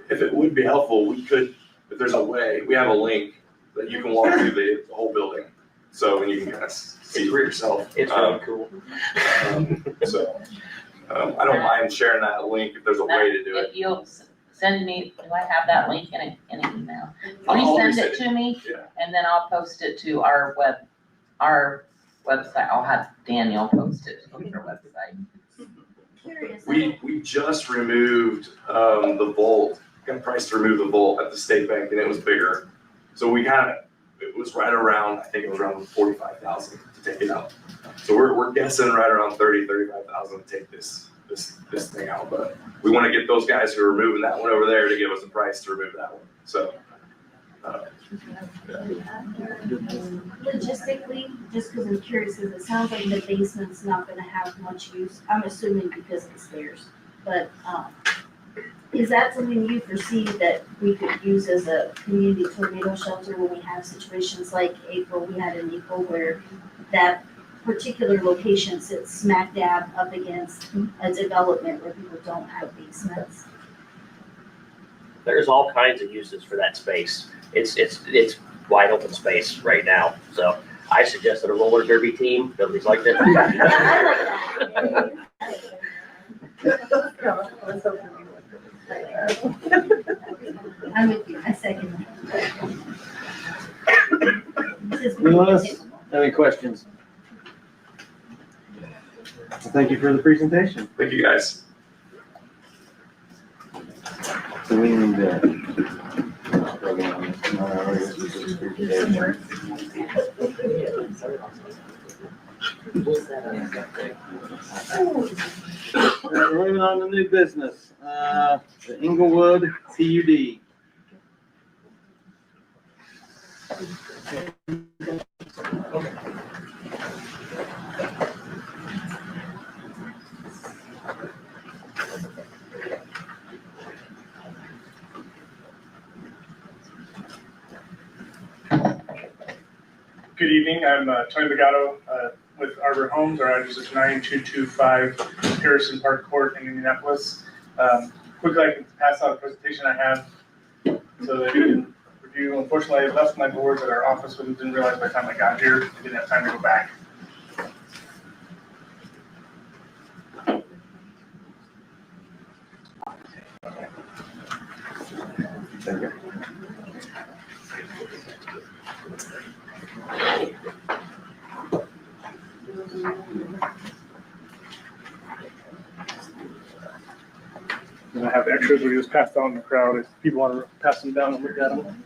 If it would be helpful, we could, if there's a way, we have a link that you can walk through the whole building. So, and you can kind of see for yourself. It's really cool. I don't mind sharing that link if there's a way to do it. If you'll send me, do I have that link in an email? I'll Resend resend it to me, Yeah. and then I'll post it to our website. I'll have Daniel post it on our website. Curious. We just removed the vault, got a price to remove the vault at the state bank, and it was bigger. So it was right around, I think it was around 45,000 to take it out. So we're guessing right around 35,000 to take this thing out. But we want to get those guys who are moving that one over there to give us a price to remove that one. So. Logistically, just because I'm curious, because it sounds like the basement's not gonna have much use, I'm assuming because of the stairs. But, is that something you foresee that we could use as a community tornado shelter when we have situations like April, we had in April where that particular location sits smack dab up against a development where people don't have basements? There's all kinds of uses for that space. It's wide open space right now. So I suggested a roller derby team. Nobody's liked it. I like that. I'm with you, I second that. Anyone else have any questions? Well, thank you for the presentation. Thank you, guys. So we need to. We're moving on to new business, the Inglewood PUD. Good evening, I'm Tony Legato with Arbor Homes. Our address is 9225 Harrison Park Court in Indianapolis. Quickly, I can pass out a presentation I have so that you can review. Unfortunately, I left my boards at our office and didn't realize by the time I got here, I didn't have time to go back. Thank you. And I have extras we just passed out in the crowd if people want to pass them down and look at them.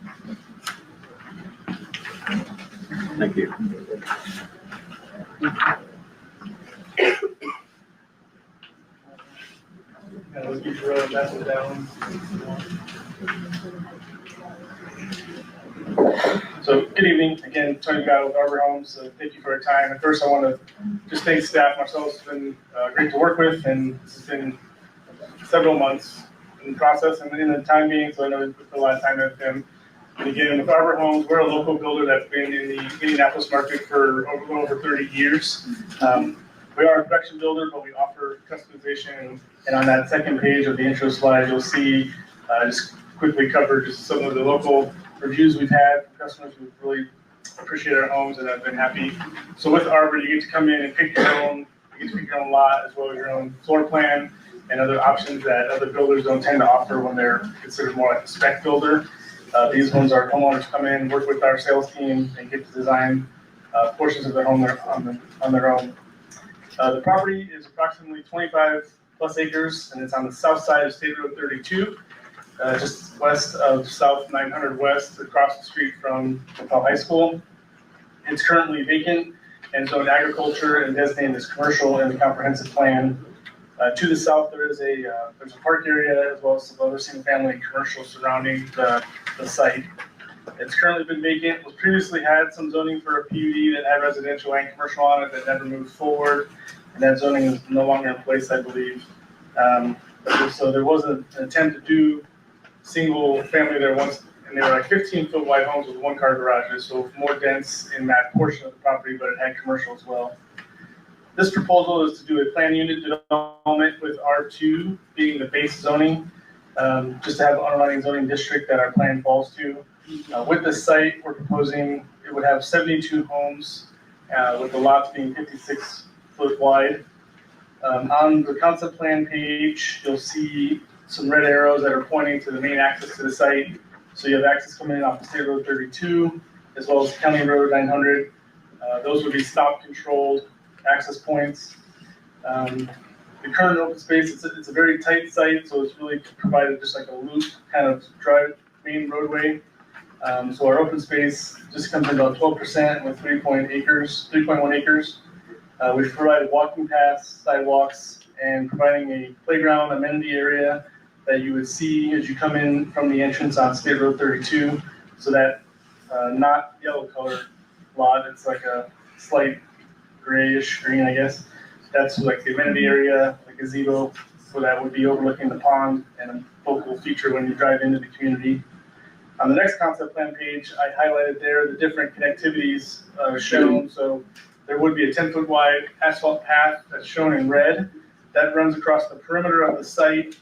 Thank you. And let's keep rolling, pass them down. So, good evening, again, Tony Legato with Arbor Homes. Thank you for your time. And first, I want to just thank staff. Marcel, it's been great to work with, and it's been several months in the process and in the time being, so I know we put a lot of time with them. And again, with Arbor Homes, we're a local builder that's been in the Indianapolis market for over 30 years. We are a production builder, but we offer customization. And on that second page of the intro slide, you'll see just quickly cover just some of the local reviews we've had from customers who really appreciate our homes and have been happy. So with Arbor, you get to come in and pick your own, you get to pick your own lot as well as your own floor plan and other options that other builders don't tend to offer when they're considered more like a spec builder. These ones are homeowners come in, work with our sales team, and get to design portions of their home on their own. The property is approximately 25 plus acres, and it's on the south side of State Road 32, just west of South 900 West, across the street from Lapel High School. It's currently vacant and zoned agriculture and designated as commercial in the comprehensive plan. To the south, there's a park area as well as some other single-family and commercial surrounding the site. It's currently been vacant. Was previously had some zoning for a PUD that had residential and commercial on it that never moved forward, and that zoning is no longer in place, I believe. So there was an attempt to do single-family there once, and they were like 15-foot wide homes with one-car garages, so more dense in that portion of the property, but it had commercial as well. This proposal is to do a planned unit development with R2 being the base zoning, just to have an underlying zoning district that our plan falls to. With this site, we're proposing it would have 72 homes, with the lots being 56 foot wide. On the concept plan page, you'll see some red arrows that are pointing to the main access to the site. So you have access coming in off of State Road 32, as well as County Road 900. Those would be stop controlled access points. The current open space, it's a very tight site, so it's really provided just like a loop kind of main roadway. So our open space just comes in about 12% with 3.1 acres. We've provided walking paths, sidewalks, and providing a playground amenity area that you would see as you come in from the entrance on State Road 32. So that not yellow color lot, it's like a slight grayish green, I guess. That's like the amenity area, the gazebo, so that would be overlooking the pond and a focal feature when you drive into the community. On the next concept plan page, I highlighted there the different connectivities shown. So there would be a 10-foot wide asphalt path that's shown in red that runs across the perimeter of the site.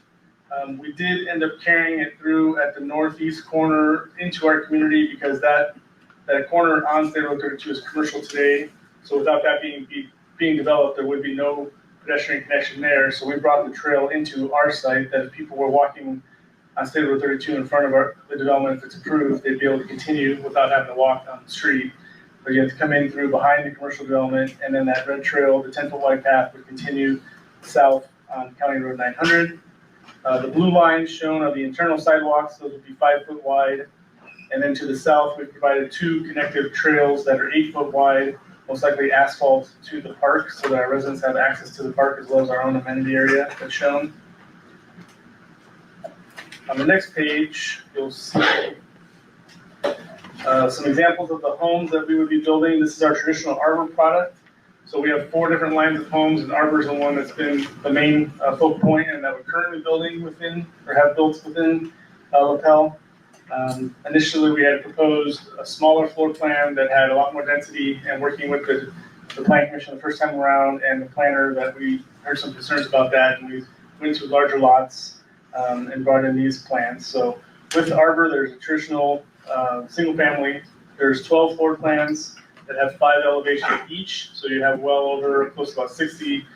We did end up carrying it through at the northeast corner into our community because that corner on State Road 32 is commercial today. So without that being developed, there would be no pedestrian connection there. So we brought the trail into our site that if people were walking on State Road 32 in front of the development, if it's approved, they'd be able to continue without having to walk down the street. Again, to come in through behind the commercial development, and then that red trail, the 10-foot wide path would continue south on County Road 900. The blue lines shown are the internal sidewalks, those would be 5-foot wide. And then to the south, we've provided 2 connective trails that are 8-foot wide, most likely asphalt to the park, so that our residents have access to the park as well as our own amenity area that's shown. On the next page, you'll see some examples of the homes that we would be building. This is our traditional arbor product. So we have 4 different lines of homes, and arbor is the one that's been the main focal point and that we're currently building within, or have built within Lapel. Initially, we had proposed a smaller floor plan that had a lot more density, and working with the planning commission the first time around and the planner, that we heard some concerns about that, and we went to larger lots and brought in these plans. So with arbor, there's a traditional single family. There's 12 floor plans that have 5 elevations each, so you have well over close to about 60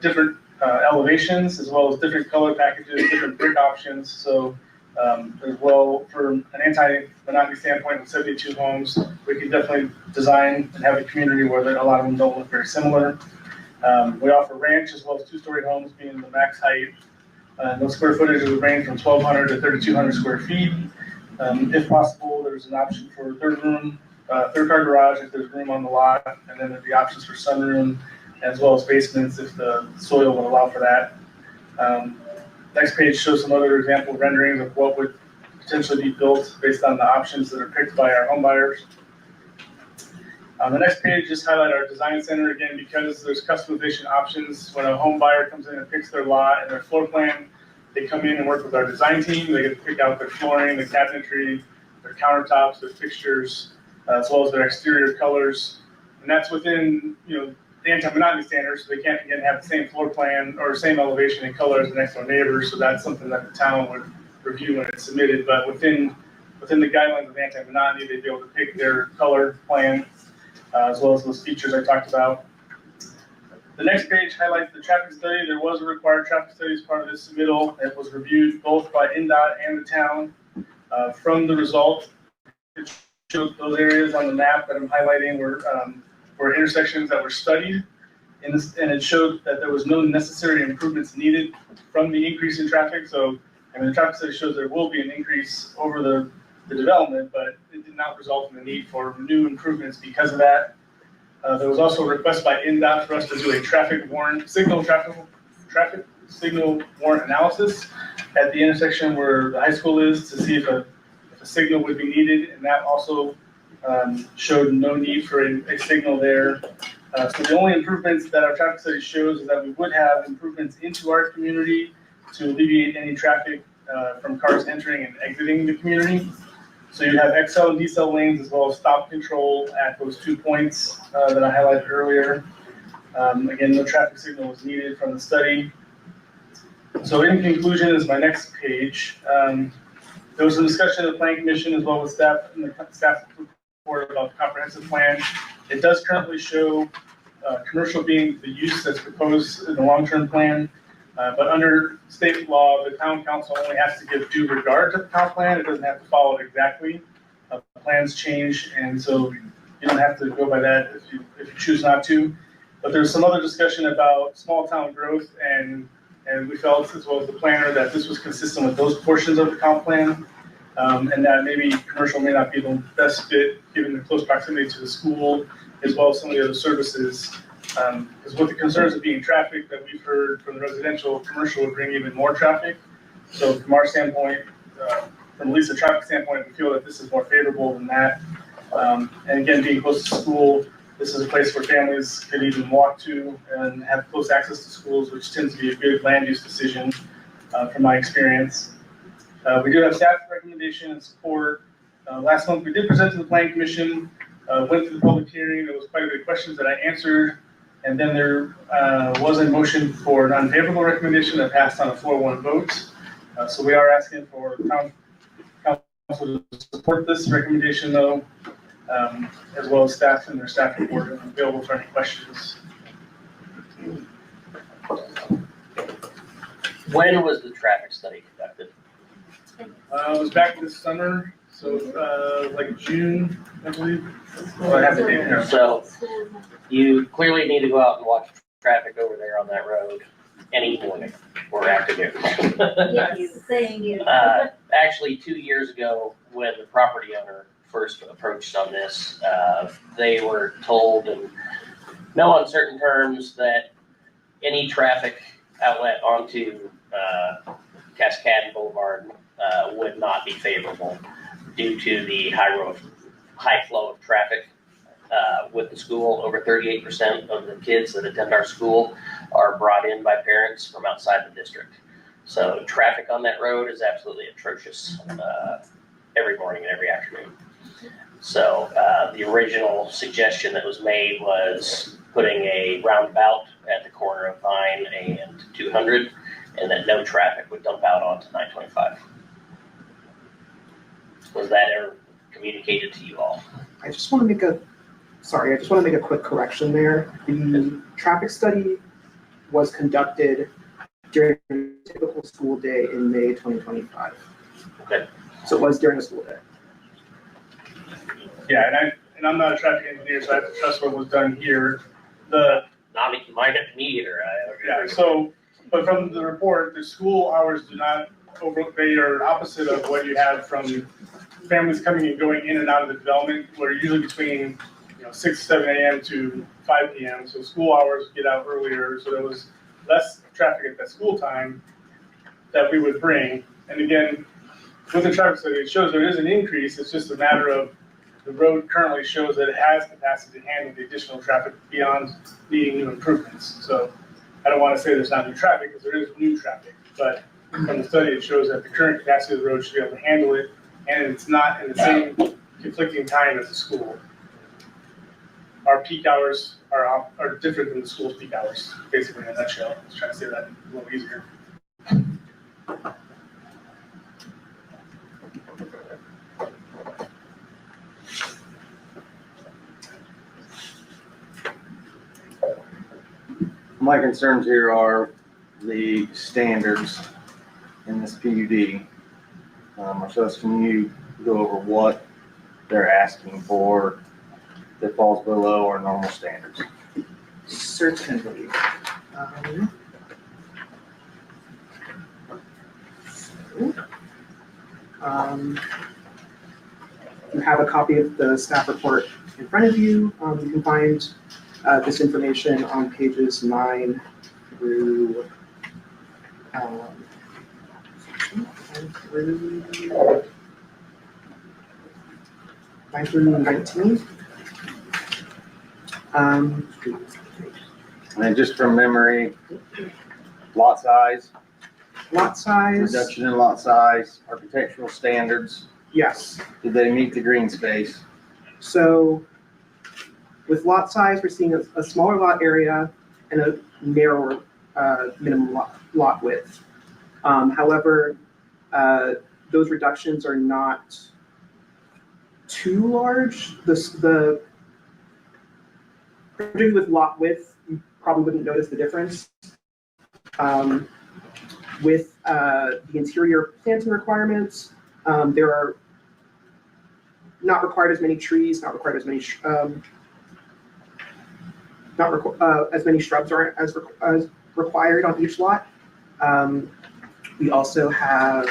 different elevations, as well as different color packages, different brick options. So as well, from an anti-monotony standpoint, with 72 homes, we can definitely design and have a community where a lot of them don't look very similar. We offer ranch as well as 2-story homes, being the max height. Those square footages would range from 1,200 to 3,200 square feet. If possible, there's an option for third car garage if there's room on the lot, and then there'd be options for sunroom as well as basements if the soil would allow for that. Next page shows some other example renderings of what would potentially be built based on the options that are picked by our home buyers. The next page just highlight our design center again, because there's customization options. When a home buyer comes in and picks their lot and their floor plan, they come in and work with our design team. They get to pick out their flooring, the cabinetry, their countertops, their fixtures, as well as their exterior colors. And that's within, the anti-monotony standards, so they can't, again, have the same floor plan or same elevation and color as the next door neighbors. So that's something that the town would review when it's submitted. But within the guidelines of anti-monotony, they'd be able to pick their color plan, as well as those features I talked about. The next page highlights the traffic study. There was a required traffic study as part of this submittal. It was reviewed both by NDOT and the town. From the result, it showed those areas on the map that I'm highlighting were intersections that were studied, and it showed that there was no necessary improvements needed from the increase in traffic. So, the traffic study shows there will be an increase over the development, but it did not result in the need for new improvements because of that. There was also a request by NDOT for us to do a traffic signal warrant analysis at the intersection where the high school is, to see if a signal would be needed, and that also showed no need for a signal there. So the only improvements that our traffic study shows is that we would have improvements into our community to alleviate any traffic from cars entering and exiting the community. So you have XL and decel lanes, as well as stop control at those 2 points that I highlighted earlier. Again, no traffic signal was needed from the study. So in conclusion is my next page. There was a discussion of the planning commission as well as staff in the staff report about the comprehensive plan. It does currently show commercial being the use that's proposed in the long-term plan. But under state law, the town council only has to give due regard to the comp plan. It doesn't have to follow it exactly. Plans change, and so you don't have to go by that if you choose not to. But there's some other discussion about small town growth, and we felt, as well as the planner, that this was consistent with those portions of the comp plan, and that maybe commercial may not be the best fit given the close proximity to the school, as well as some of the other services. Because with the concerns of being traffic that we've heard from the residential, commercial would bring even more traffic. So from our standpoint, from at least a traffic standpoint, we feel that this is more favorable than that. And again, being close to school, this is a place where families could even walk to and have close access to schools, which tends to be a good land use decision from my experience. We do have staff recommendation and support. Last month, we did present to the planning commission, went through the public hearing. There was quite a bit of questions that I answered. And then there was a motion for an unfavorable recommendation that passed on a 4-1 vote. So we are asking for council to support this recommendation, though, as well as staff and their staff report. I'm available for any questions. When was the traffic study conducted? It was back this summer, So, like June, I believe. Well, I have the date here. So you clearly need to go out and watch traffic over there on that road any morning or afternoon. Yes, saying you. Actually, 2 years ago, when the property owner first approached on this, they were told in no uncertain terms that any traffic outlet onto Cascade Boulevard would not be favorable due to the high flow of traffic with the school. Over 38% of the kids that attend our school are brought in by parents from outside the district. So traffic on that road is absolutely atrocious every morning and every afternoon. So the original suggestion that was made was putting a roundabout at the corner of Vine and 200, and that no traffic would dump out onto 925. Was that ever communicated to you all? I just want to make a quick correction there. The traffic study was conducted during a typical school day in May 2025. Okay. So it was during a school day. Yeah, and I'm not a traffic engineer, so I have to trust what was done here. Not mine me either. Yeah, so, but from the report, the school hours they are opposite of what you have from families coming and going in and out of the development, where usually between 6, 7 a.m. to 5 p.m. So school hours get out earlier, so there was less traffic at that school time that we would bring. And again, with the traffic study, it shows there is an increase. It's just a matter of the road currently shows that it has capacity to handle the additional traffic beyond needing new improvements. So I don't want to say there's not new traffic, because there is new traffic, but from the study, it shows that the current capacity of the road should be able to handle it, and it's not in the same conflicting time as the school. Our peak hours are different than the school's peak hours, basically in a nutshell. I was trying to say that a little easier. My concerns here are the standards in this PUD. Marcellus, can you go over what they're asking for that falls below our normal standards? Certainly. You have a copy of the staff report in front of you. You can find this information on pages 9 through 19. And just from memory, lot size, reduction in lot size, architectural standards. Yes. Did they meet the green space? So with lot size, we're seeing a smaller lot area and a narrower minimum lot width. However, those reductions are not too large. Particularly with lot width, you probably wouldn't notice the difference. With the interior planting requirements, there are not required as many trees, not required as many as many shrubs are as required on each lot. We also have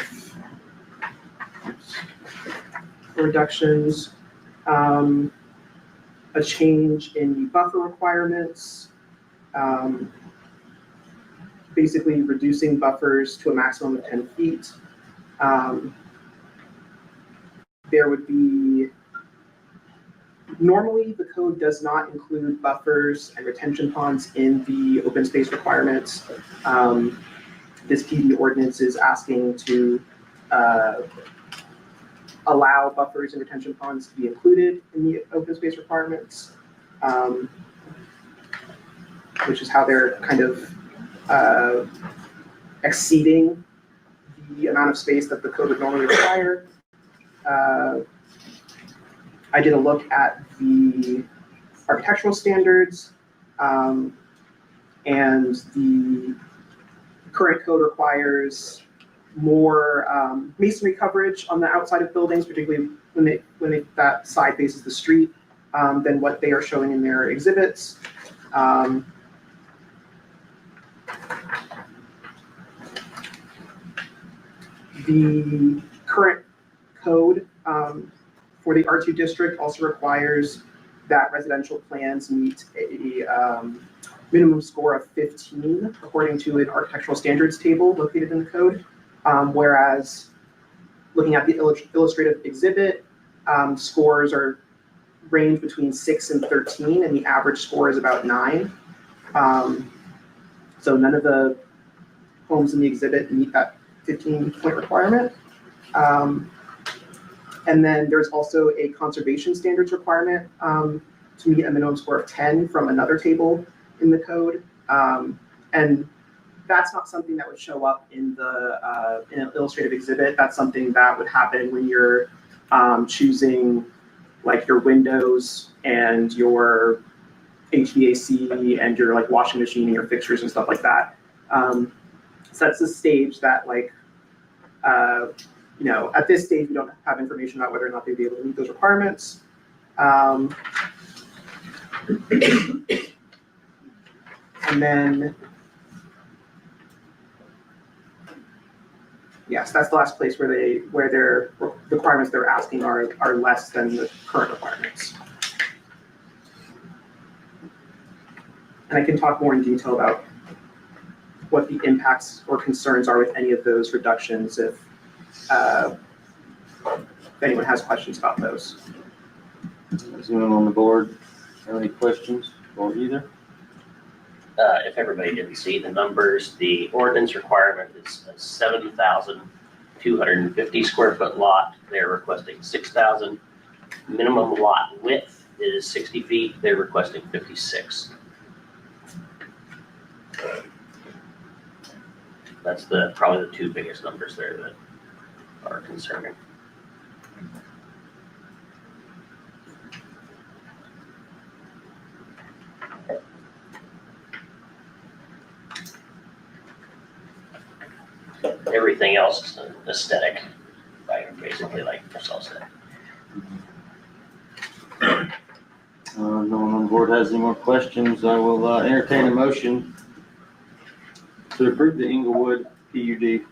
reductions, a change in the buffer requirements, basically reducing buffers to a maximum of 10 feet. There would be, normally the code does not include buffers and retention ponds in the open space requirements. This PD ordinance is asking to allow buffers and retention ponds to be included in the open space requirements, which is how they're kind of exceeding the amount of space that the code would normally require. I did a look at the architectural standards, and the current code requires more masonry coverage on the outside of buildings, particularly that side faces the street, than what they are showing in their exhibits. The current code for the R2 district also requires that residential plans meet a minimum score of 15 according to an architectural standards table located in the code. Whereas looking at the illustrative exhibit, scores are range between 6 and 13, and the average score is about 9. So none of the homes in the exhibit meet that 15-point requirement. And then there's also a conservation standards requirement to meet a minimum score of 10 from another table in the code. And that's not something that would show up in the in an illustrative exhibit. That's something that would happen when you're choosing like your windows and your HVAC and your like washing machine and your fixtures and stuff like that. So that's the stage that like, you know, at this stage, we don't have information about whether or not they'd be able to meet those requirements. And then, yes, that's the last place where their requirements they're asking are less than the current requirements. And I can talk more in detail about what the impacts or concerns are with any of those reductions if anyone has questions about those. Does anyone on the board have any questions for either? If everybody didn't see the numbers, the ordinance requirement is a 7,250 square foot lot. They're requesting 6,000. Minimum lot width is 60 feet. They're requesting 56. That's probably the two biggest numbers there that are concerning. Everything else is aesthetic, like basically like Marcel said. No one on board has any more questions. I will entertain a motion to approve the Inglewood PUD.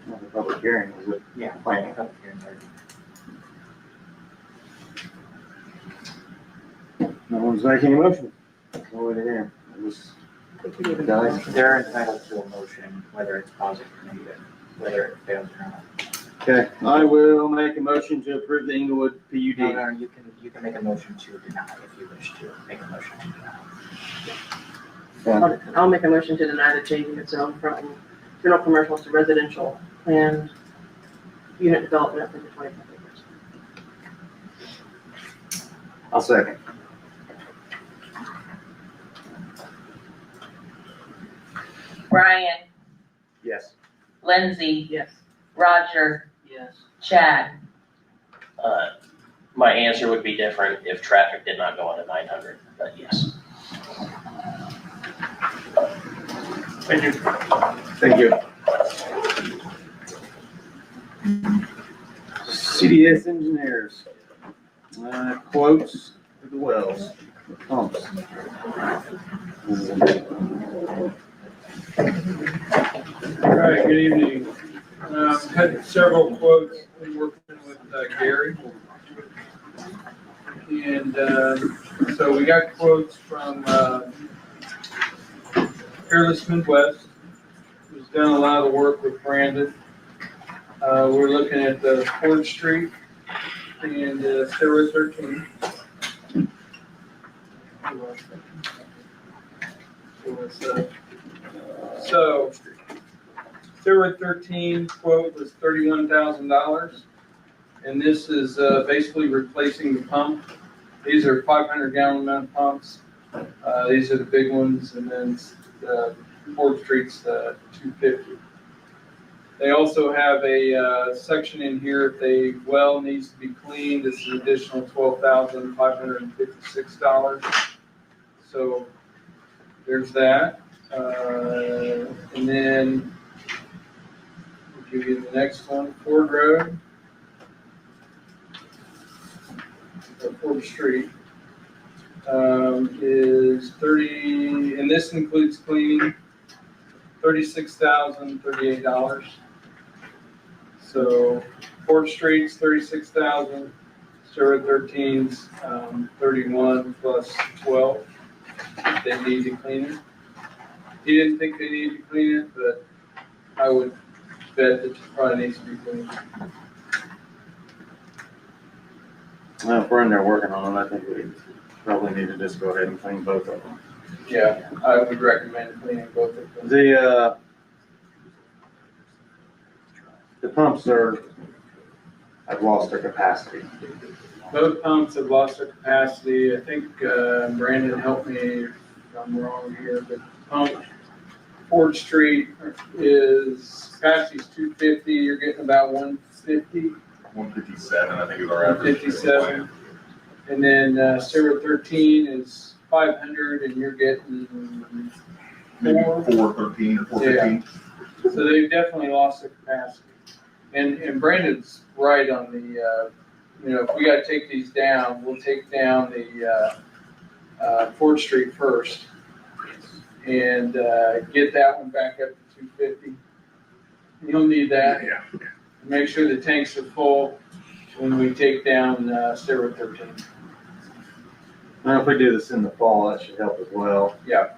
Not a public hearing, is it? Yeah. Planning. No one's making a motion. Over here. Guys. They're entitled to a motion, whether it's positive or negative, whether it fails or not. Okay, I will make a motion to approve the Inglewood PUD. No, you can make a motion to deny if you wish to make a motion to deny. I'll make a motion to deny the changing of zone from general commercial to residential planned unit development from the 25 acres. I'll second. Brian, Yes. Lindsay, Yes. Roger, Yes. Chad. My answer would be different if traffic did not go on to 900, but yes. Thank you. Thank you. CDS engineers, quotes for the wells, pumps. All right, good evening. Had several quotes, been working with Gary. And so we got quotes from Fearless Midwest, who's done a lot of work with Brandon. We're looking at the 4th Street and Steroid 13. So Steroid 13 quote was $31,000. And this is basically replacing the pump. These are 500-gallon amount pumps. These are the big ones, and then the 4th Street's 250. They also have a section in here, if a well needs to be cleaned, it's an additional $12,556. So there's that. And then I'll give you the next one, Ford Road. Ford Street is 30, and this includes cleaning, $36,038. So 4th Street's 36,000, Sierra 13's 31 plus 12. They need to clean it. He didn't think they needed to clean it, but I would bet that it probably needs to be cleaned. Well, if we're in there working on it, I think we probably need to just go ahead and clean both of them. Yeah, I would recommend cleaning both of them. The pumps have lost their capacity. Both pumps have lost their capacity. I think Brandon helped me if I'm wrong here, but pump Ford Street is capacity is 250. You're getting about 150. 157, I think is our average. 157. And then Sierra 13 is 500, and you're getting Maybe 413 or 415. Yeah. So they've definitely lost their capacity. And Brandon's right on the, if we got to take these down, we'll take down the Ford Street first and get that one back up to 250. You'll need that. Yeah. Make sure the tanks are full when we take down Sierra 13. Now, if we do this in the fall, that should help as well. Yeah.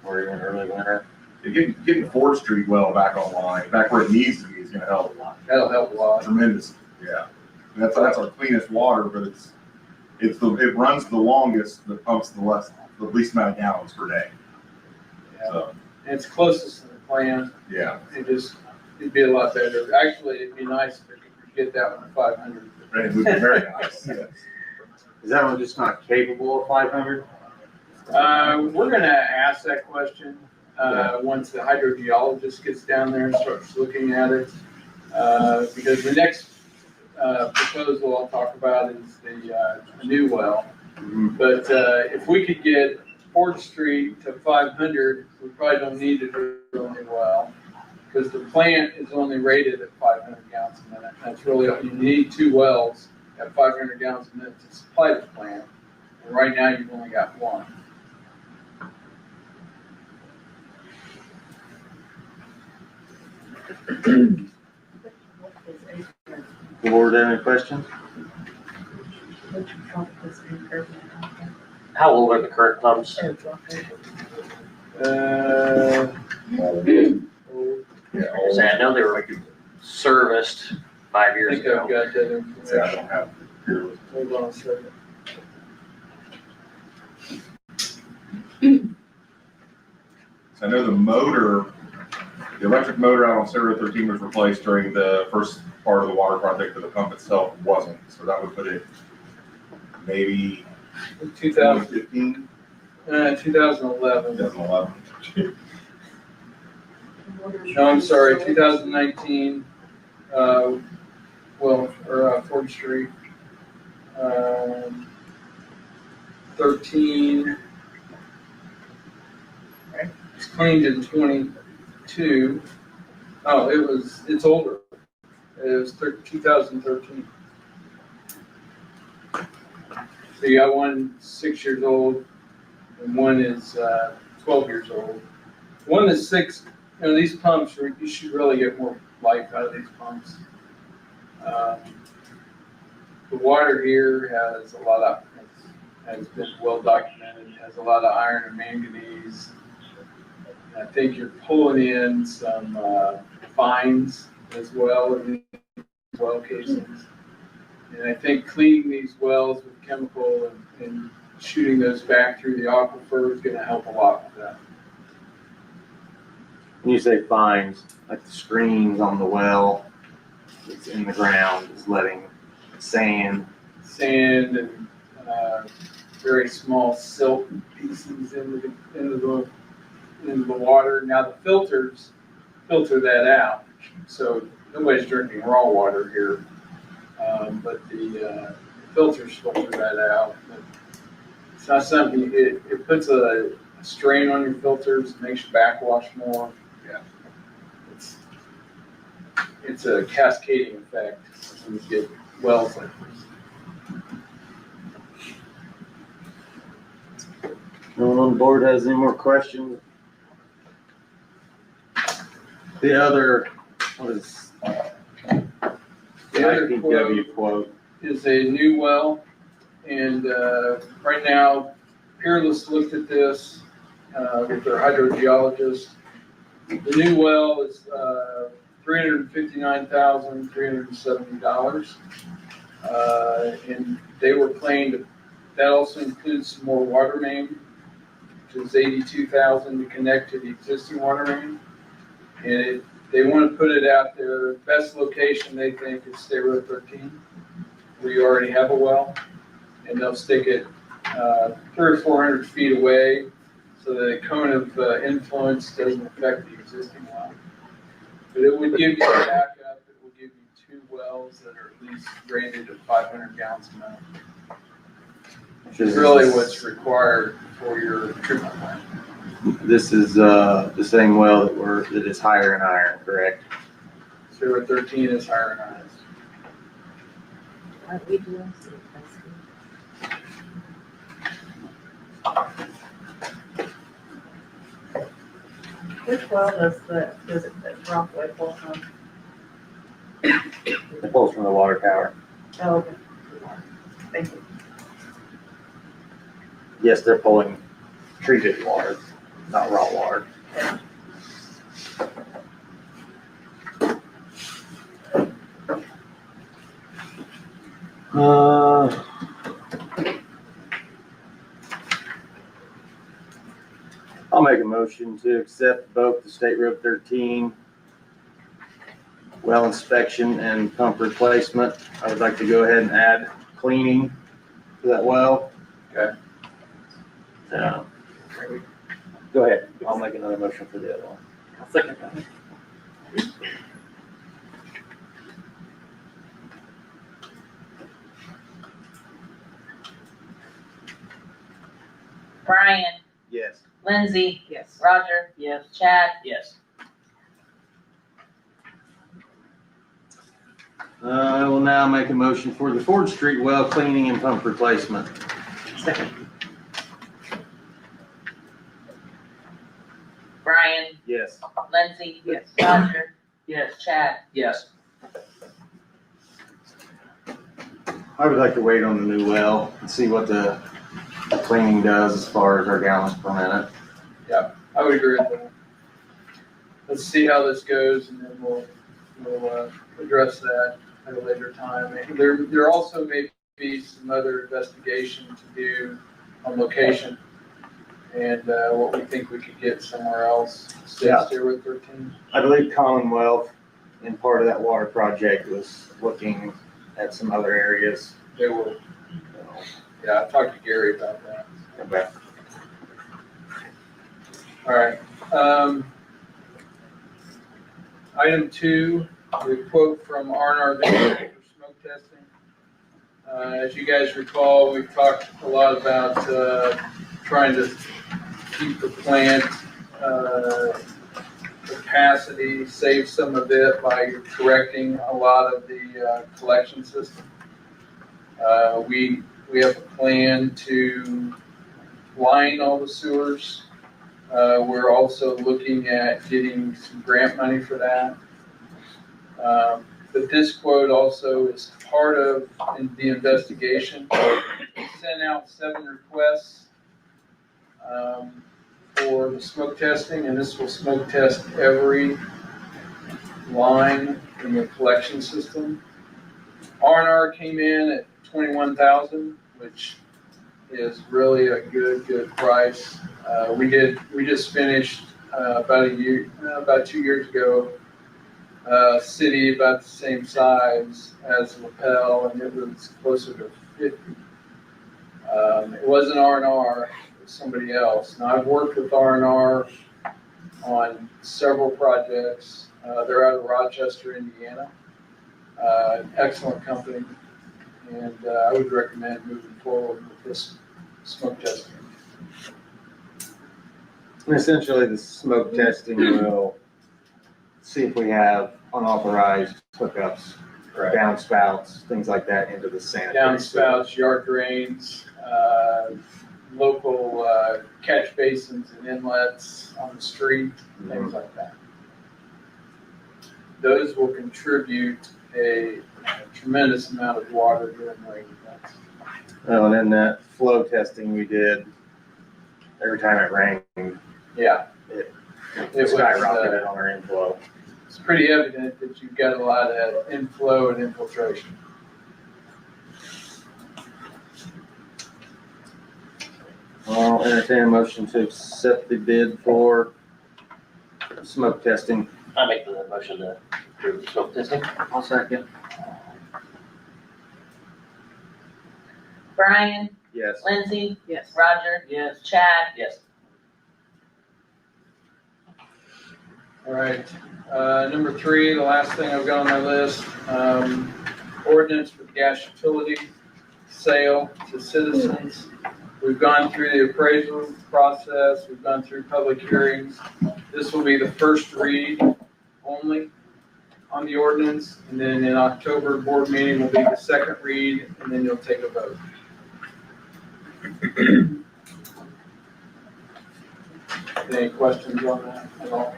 Or even early winter. Getting 4th Street well back online, back where it needs to be, is going to help a lot. That'll help a lot. Tremendous. Yeah. And that's our cleanest water, but it runs the longest, but pumps the least amount of gallons per day. Yeah. So. And it's closest to the plant. Yeah. It'd be a lot better. Actually, it'd be nice if we could get that one to 500. It would be very nice. Yes. Is that one just not capable of 500? We're gonna ask that question once the hydrogeologist gets down there and starts looking at it. Because the next proposal I'll talk about is the new well. Mm-hmm. But if we could get 4th Street to 500, we probably don't need to drill a new well. Because the plant is only rated at 500 gallons a minute. That's really, you need 2 wells at 500 gallons a minute to supply the plant. And right now, you've only got 1. The board have any questions? How old are the current pumps? Yeah, I know they were serviced 5 I years think I've ago. got that I information. don't have. Hold on a second. So I know the electric motor out on Sierra 13 was replaced during the first part of the water project, but the pump itself wasn't. So that would put it maybe 2015, 2011. 2011. No, I'm sorry, 2019, Ford Street. 13. It's cleaned in 22. Oh, it's older. It was 2013. So you got one 6 years old and one is 12 years old. One is 6, these pumps, you should really get more life out of these pumps. The water here has been well documented, has a lot of iron and manganese. I think you're pulling in some fines as well in these well casings. And I think cleaning these wells with chemical and shooting those back through the aquifer is gonna help a lot with that. When you say fines, like the screens on the well, it's in the ground, is letting sand And very small silt pieces into the water. Now the filters filter that out. So nobody's drinking raw water here. But the filters filter that out. But it's not something, it puts a strain on your filters, makes you backwash more. Yeah. It's a cascading effect when you get wells like this. No one on the board has any more questions? The other, what is? The other IPW quote is a new well, and right now, Peerless looked at this with their hydrogeologist. The new well is $359,370, and they were planning that also includes some more water main, which is $82,000 to connect to the existing water main, and they want to put it out there. Best location they think is State Road 13, where you already have a well, and they'll stick it 300 or 400 feet away so that the cone of influence doesn't affect the existing well. But it would give you a backup. It will give you 2 wells that are at least rated at 500 gallons a minute, which is really what's required for your treatment plant. This is the same well that is higher in iron, correct? State Road 13 is higher in iron. Aren't we doing Which well does it Rockaway pull from? It pulls from the water tower. Oh, okay. Thank you. Yes, they're pulling treated water, not raw water. Yeah. I'll make a motion to accept both the State Road 13 well inspection and pump replacement. I would like to go ahead and add cleaning to that well. Okay. Go ahead. I'll make another motion for the other one. I'll second that. Brian, Yes. Lindsay, Yes. Roger, Yes. Chad, Yes. I will now make a motion for the Ford Street well cleaning and pump replacement. Second. Brian, Yes. Lindsay, Yes. Roger, Yes. Chad. Yes. I would like to wait on the new well and see what the cleaning does as far as our gallons per minute. Yeah, I would agree with that. Let's see how this goes, and then we'll address that at a later time. And there also may be some other investigation to do on location, and what we think we could get somewhere else. Yeah. State Road 13. I believe Commonwealth in part of that water project was looking at some other areas. They will. Yeah, I talked to Gary about that. Okay. All right. Item 2, the quote from R&R for smoke testing. As you guys recall, we've talked a lot about trying to keep the plant capacity, save some of it by correcting a lot of the collection system. We have a plan to line all the sewers. We're also looking at getting some grant money for that. But this quote also is part of the investigation. We sent out 7 requests for the smoke testing, and this will smoke test every line in the collection system. R&R came in at $21,000, which is really a good price. We just finished about 2 years ago, city about the same size as Lapel, and it was closer to 50. It wasn't R&R, it was somebody else. Now I've worked with R&R on several projects. They're out of Rochester, Indiana. Excellent company, and I would recommend moving forward with this smoke testing. And essentially, the smoke testing will see if we have unauthorized hookups, downspouts, things like that into the sanitary. Downspouts, yard drains, local catch basins and inlets on the street, things like that. Those will contribute a tremendous amount of water during rain events. Oh, and then that flow testing we did, every time it rained, Yeah. it was, skyrocketed on our inflow. It's pretty evident that you've got a lot of inflow and infiltration. I'll entertain a motion to accept the bid for smoke testing. I make the motion to approve the smoke testing. I'll second. Brian, Yes. Lindsay, Yes. Roger, Yes. Chad, Yes. All right, number 3, the last thing I've got on my list, ordinance for gas utility sale to citizens. We've gone through the appraisal process, we've gone through public hearings. This will be the first read only on the ordinance, and then in October board meeting will be the second read, and then you'll take a vote. Any questions on that at all?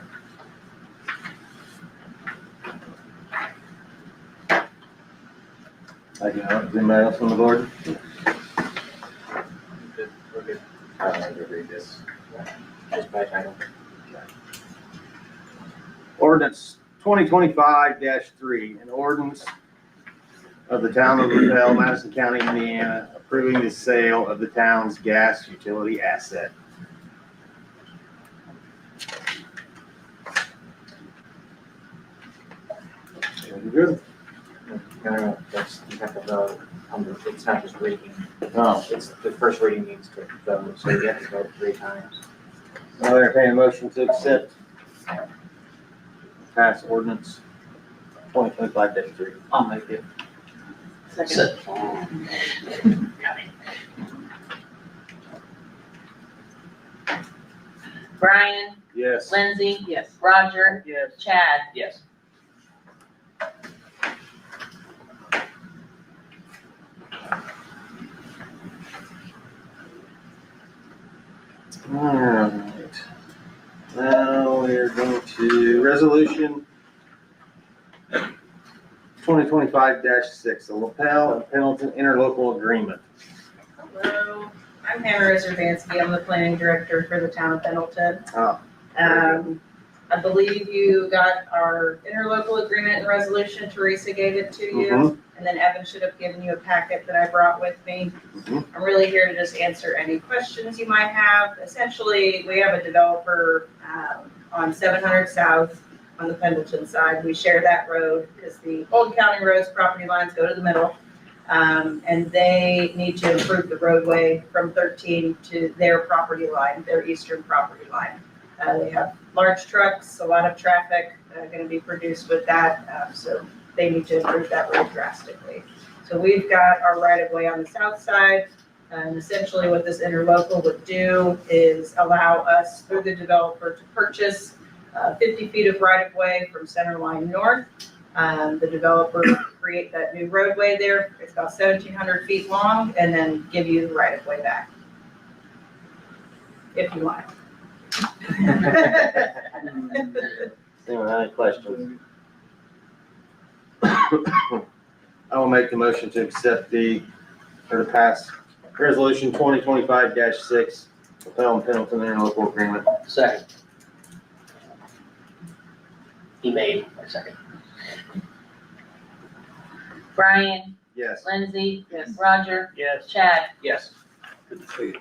I do not. Is anybody else on the board? We're good. I don't need to read this. Just by title. Ordinance 2025-3, an ordinance of the town of Lapel, Madison County, Indiana, approving the sale of the town's gas utility asset. Good. No, that's, you have to vote it's not just reading. Oh. It's, the first reading needs to vote, so you have to vote 3 times. I'll entertain a motion to accept pass ordinance 2025-3. I'll make it. Second. Brian, Yes. Lindsay, Yes. Roger, Yes. Chad. Yes. All right. Now we're going to resolution 2025-6, the Lapel and Pendleton interlocal agreement. Hello, I'm Hannah Rezervansky. I'm the planning director for the town of Pendleton. Oh. I believe you got our interlocal agreement and resolution. Teresa gave it to you. Mhm. And then Evan should have given you a packet that I brought with me. Mhm. I'm really here to just answer any questions you might have. Essentially, we have a developer on 700 South on the Pendleton side. We share that road because the old county roads property lines go to the middle. And they need to improve the roadway from 13 to their property line, their eastern property line. They have large trucks, a lot of traffic going to be produced with that. So they need to improve that road drastically. So we've got our right of way on the south side. And essentially what this interlocal would do is allow us through the developer to purchase 50 feet of right of way from center line north. The developer will create that new roadway there. It's about 1,700 feet long and then give you the right of way back. If you want. Anyone have any questions? I will make the motion to accept to pass resolution 2025-6, Lapel and Pendleton interlocal agreement. Second. He made a second. Brian, Yes. Lindsay, Yes. Roger, Yes. Chad. Yes. Good to see you.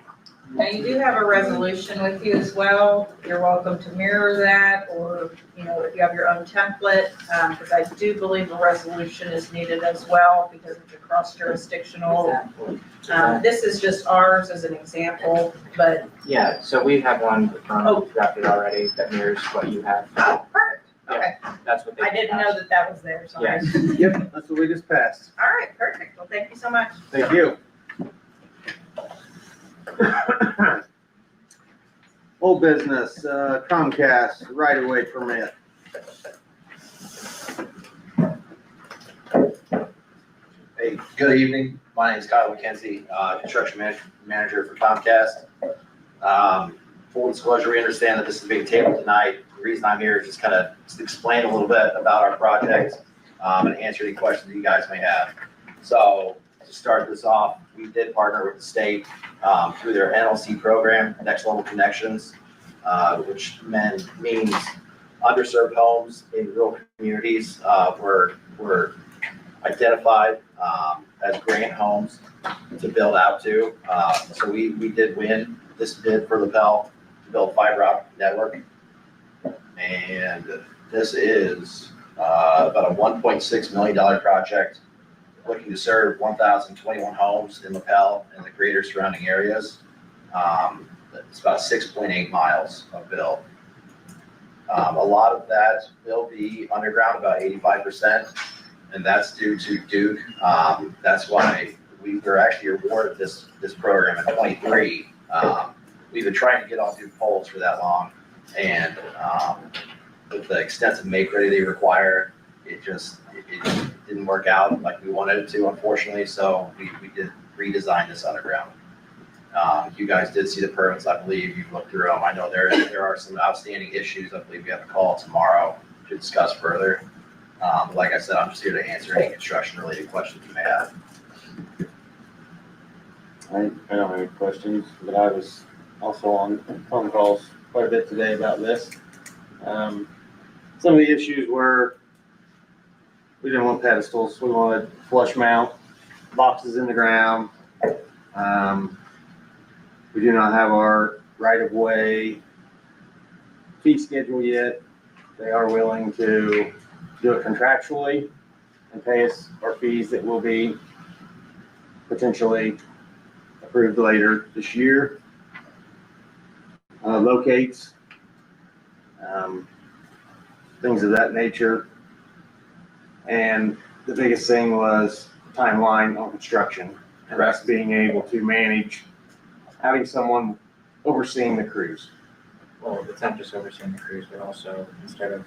Now, you do have a resolution with you as well. You're welcome to mirror that, or, you know, if you have your own template, because I do believe a resolution is needed as well, because it's a cross-jurisdictional. This is just ours as an example, but. Yeah, so we have one drafted already that mirrors what you have. Oh, perfect, okay. That's what they. I didn't know that that was there, sorry. Yes. Yep, that's what we just passed. All right, perfect. Well, thank you so much. Thank you. Old business, Comcast right-of-way permit. Hey, good evening. My name is Kyle McKenzie, construction manager for Comcast. Full disclosure, we understand that this is being tabled tonight. The reason I'm here is just kind of explain a little bit about our project and answer any questions you guys may have. So to start this off, we did partner with the state through their NLC program, Next Level Connections, which means underserved homes in rural communities were identified as grant homes to build out to. So we did win this bid for Lapel to build fiber optic network. And this is about a $1.6 million project looking to serve 1,021 homes in Lapel and the greater surrounding areas. It's about 6.8 miles of build. A lot of that will be underground, about 85%, and that's due to Duke. That's why we were actually awarded this program in 23. We've been trying to get on Duke poles for that long, and with the extensive make-ready they require, it didn't work out like we wanted it to, unfortunately, so we did redesign this underground. You guys did see the permits, I believe. You've looked through them. I know there are some outstanding issues. I believe we have a call tomorrow to discuss further. Like I said, I'm just here to answer any construction-related questions you may have. I don't have any questions, but I was also on phone calls quite a bit today about this. Some of the issues were we didn't want pedestals. We wanted flush mount boxes in the ground. We do not have our right-of-way fee schedule yet. They are willing to do it contractually and pay us our fees that will be potentially approved later this year. Locates, things of that nature. And the biggest thing was timeline on construction, and us being able to manage having someone overseeing the crews. Well, it's not just overseeing the crews, but also instead of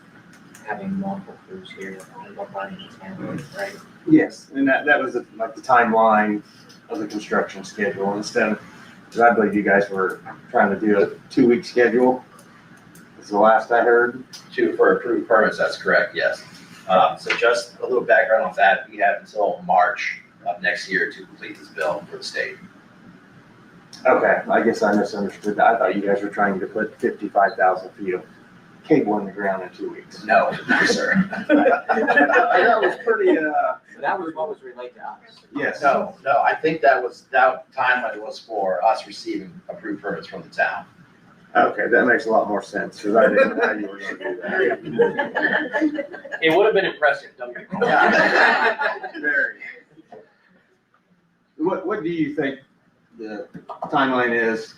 having multiple crews here, one body is handling it, right? Yes, and that was like the timeline of the construction schedule instead of, because I believe you guys were trying to do a 2-week schedule. Is the last I heard. For approved permits, that's correct, yes. So just a little background on that, we have until March of next year to complete this bill for the state. Okay, I guess I misunderstood that. I thought you guys were trying to put 55,000 feet of cable in the ground in 2 weeks. No, sir. That was pretty, That was what was relayed to us. yes. No, I think that timeline was for us receiving approved permits from the town. Okay, that makes a lot more sense, because I didn't know how you were gonna do that. It would have been impressive, don't get me wrong. Very. What do you think the timeline is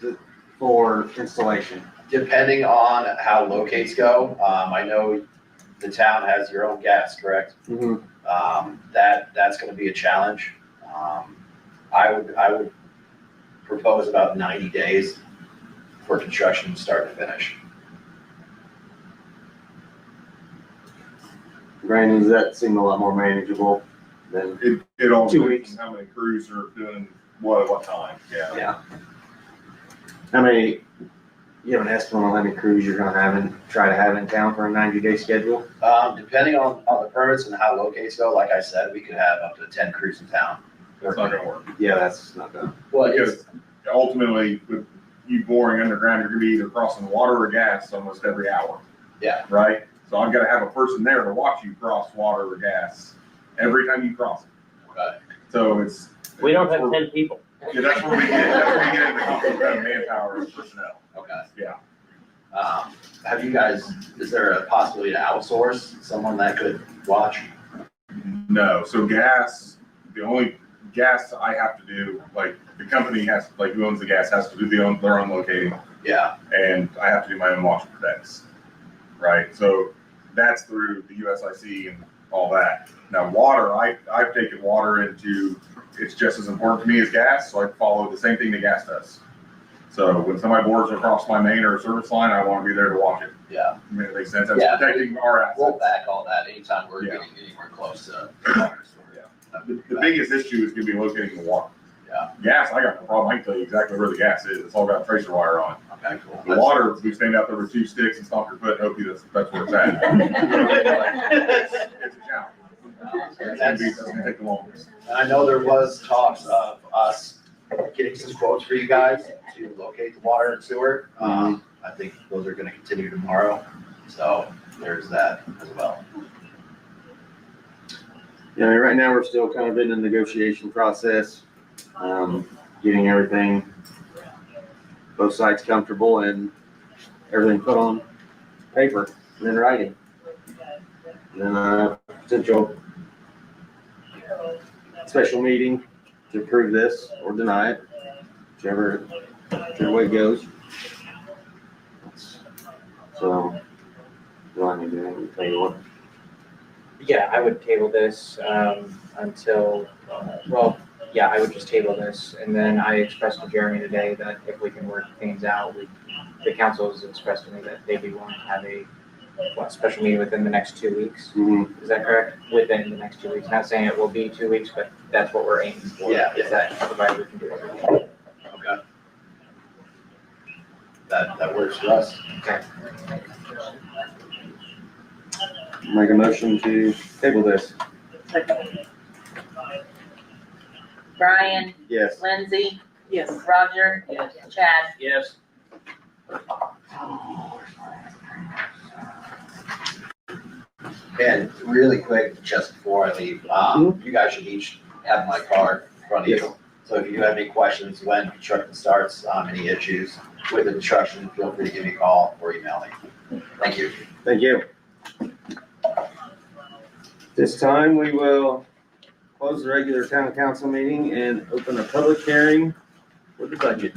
for installation? Depending on how locates go, I know the town has your own gas, correct? Mm-hmm. That's gonna be a challenge. I would propose about 90 days for construction start to finish. Brandon, does that seem a lot more manageable than? It all 2 depends weeks. on how many crews are doing what at what time, yeah. Yeah. How many, you have an estimate on how many crews you're gonna try to have in town for a 90-day schedule? Depending on the permits and how locates go, like I said, we could have up to 10 crews in town. That's not gonna work. Yeah, that's not gonna. Well, Because ultimately, with you boring underground, you're gonna be either crossing water or gas almost every hour. Yeah. Right? So I've gotta have a person there to watch you cross water or gas every time you cross it. Right. So it's. We don't have 10 people. Yeah, that's where we get in the conflict of manpower and personnel. Okay. Yeah. Have you guys, is there a possibility to outsource someone that could watch? No, so gas, the only gas I have to do, like, the company has, like, who owns the gas has to do their own locating, Yeah, and I have to do my own wash and protects, right? So that's through the USIC and all that. Now, water, I've taken water into, it's just as important to me as gas, so I follow the same thing that gas does. So when somebody bores across my main or service line, I want to be there to watch it. yeah. I mean, it makes sense. That's Yeah. protecting our assets. We'll back all that anytime we're Yeah. getting anywhere close to water storage. The biggest issue is gonna be locating the water. Yeah. Gas, I got no problem. I can tell you exactly where the gas is. It's all got tracer wire on. Okay, cool. The water, we stand out there with 2 sticks and stomp your foot and hope that's where it's at. It's a challenge. That's gonna take the longest. And I know there was talks of us getting some quotes for you guys to locate the water and sewer. I think those are gonna continue tomorrow, so there's that as well. Yeah, I mean, right now, we're still kind of in the negotiation process, getting everything, both sides comfortable and everything put on paper and in writing. And then potential special meeting to approve this or deny it, whichever way it goes. So, do I need to tell you what? Yeah, I would table this, until, I would just table this, and then I expressed to Jeremy today that if we can work things out, the council has expressed to me that they'd be willing to have a, special meeting within the next 2 weeks. Mm-hmm. Is that correct? Within the next 2 weeks, not saying it will be 2 weeks, but that's what we're aiming for. Yeah. Is that, provided we can do it. Okay. That works for us. Okay. Make a motion to table this. Brian, Yes. Lindsay, Yes. Roger, Chad. Yes. And really quick, just before I leave, you guys should each have my card in front of you. So if you have any questions when construction starts, any issues with the construction, feel free to give me a call or email me. Thank you. Thank you. This time, we will close the regular town council meeting and open a public hearing for the budget.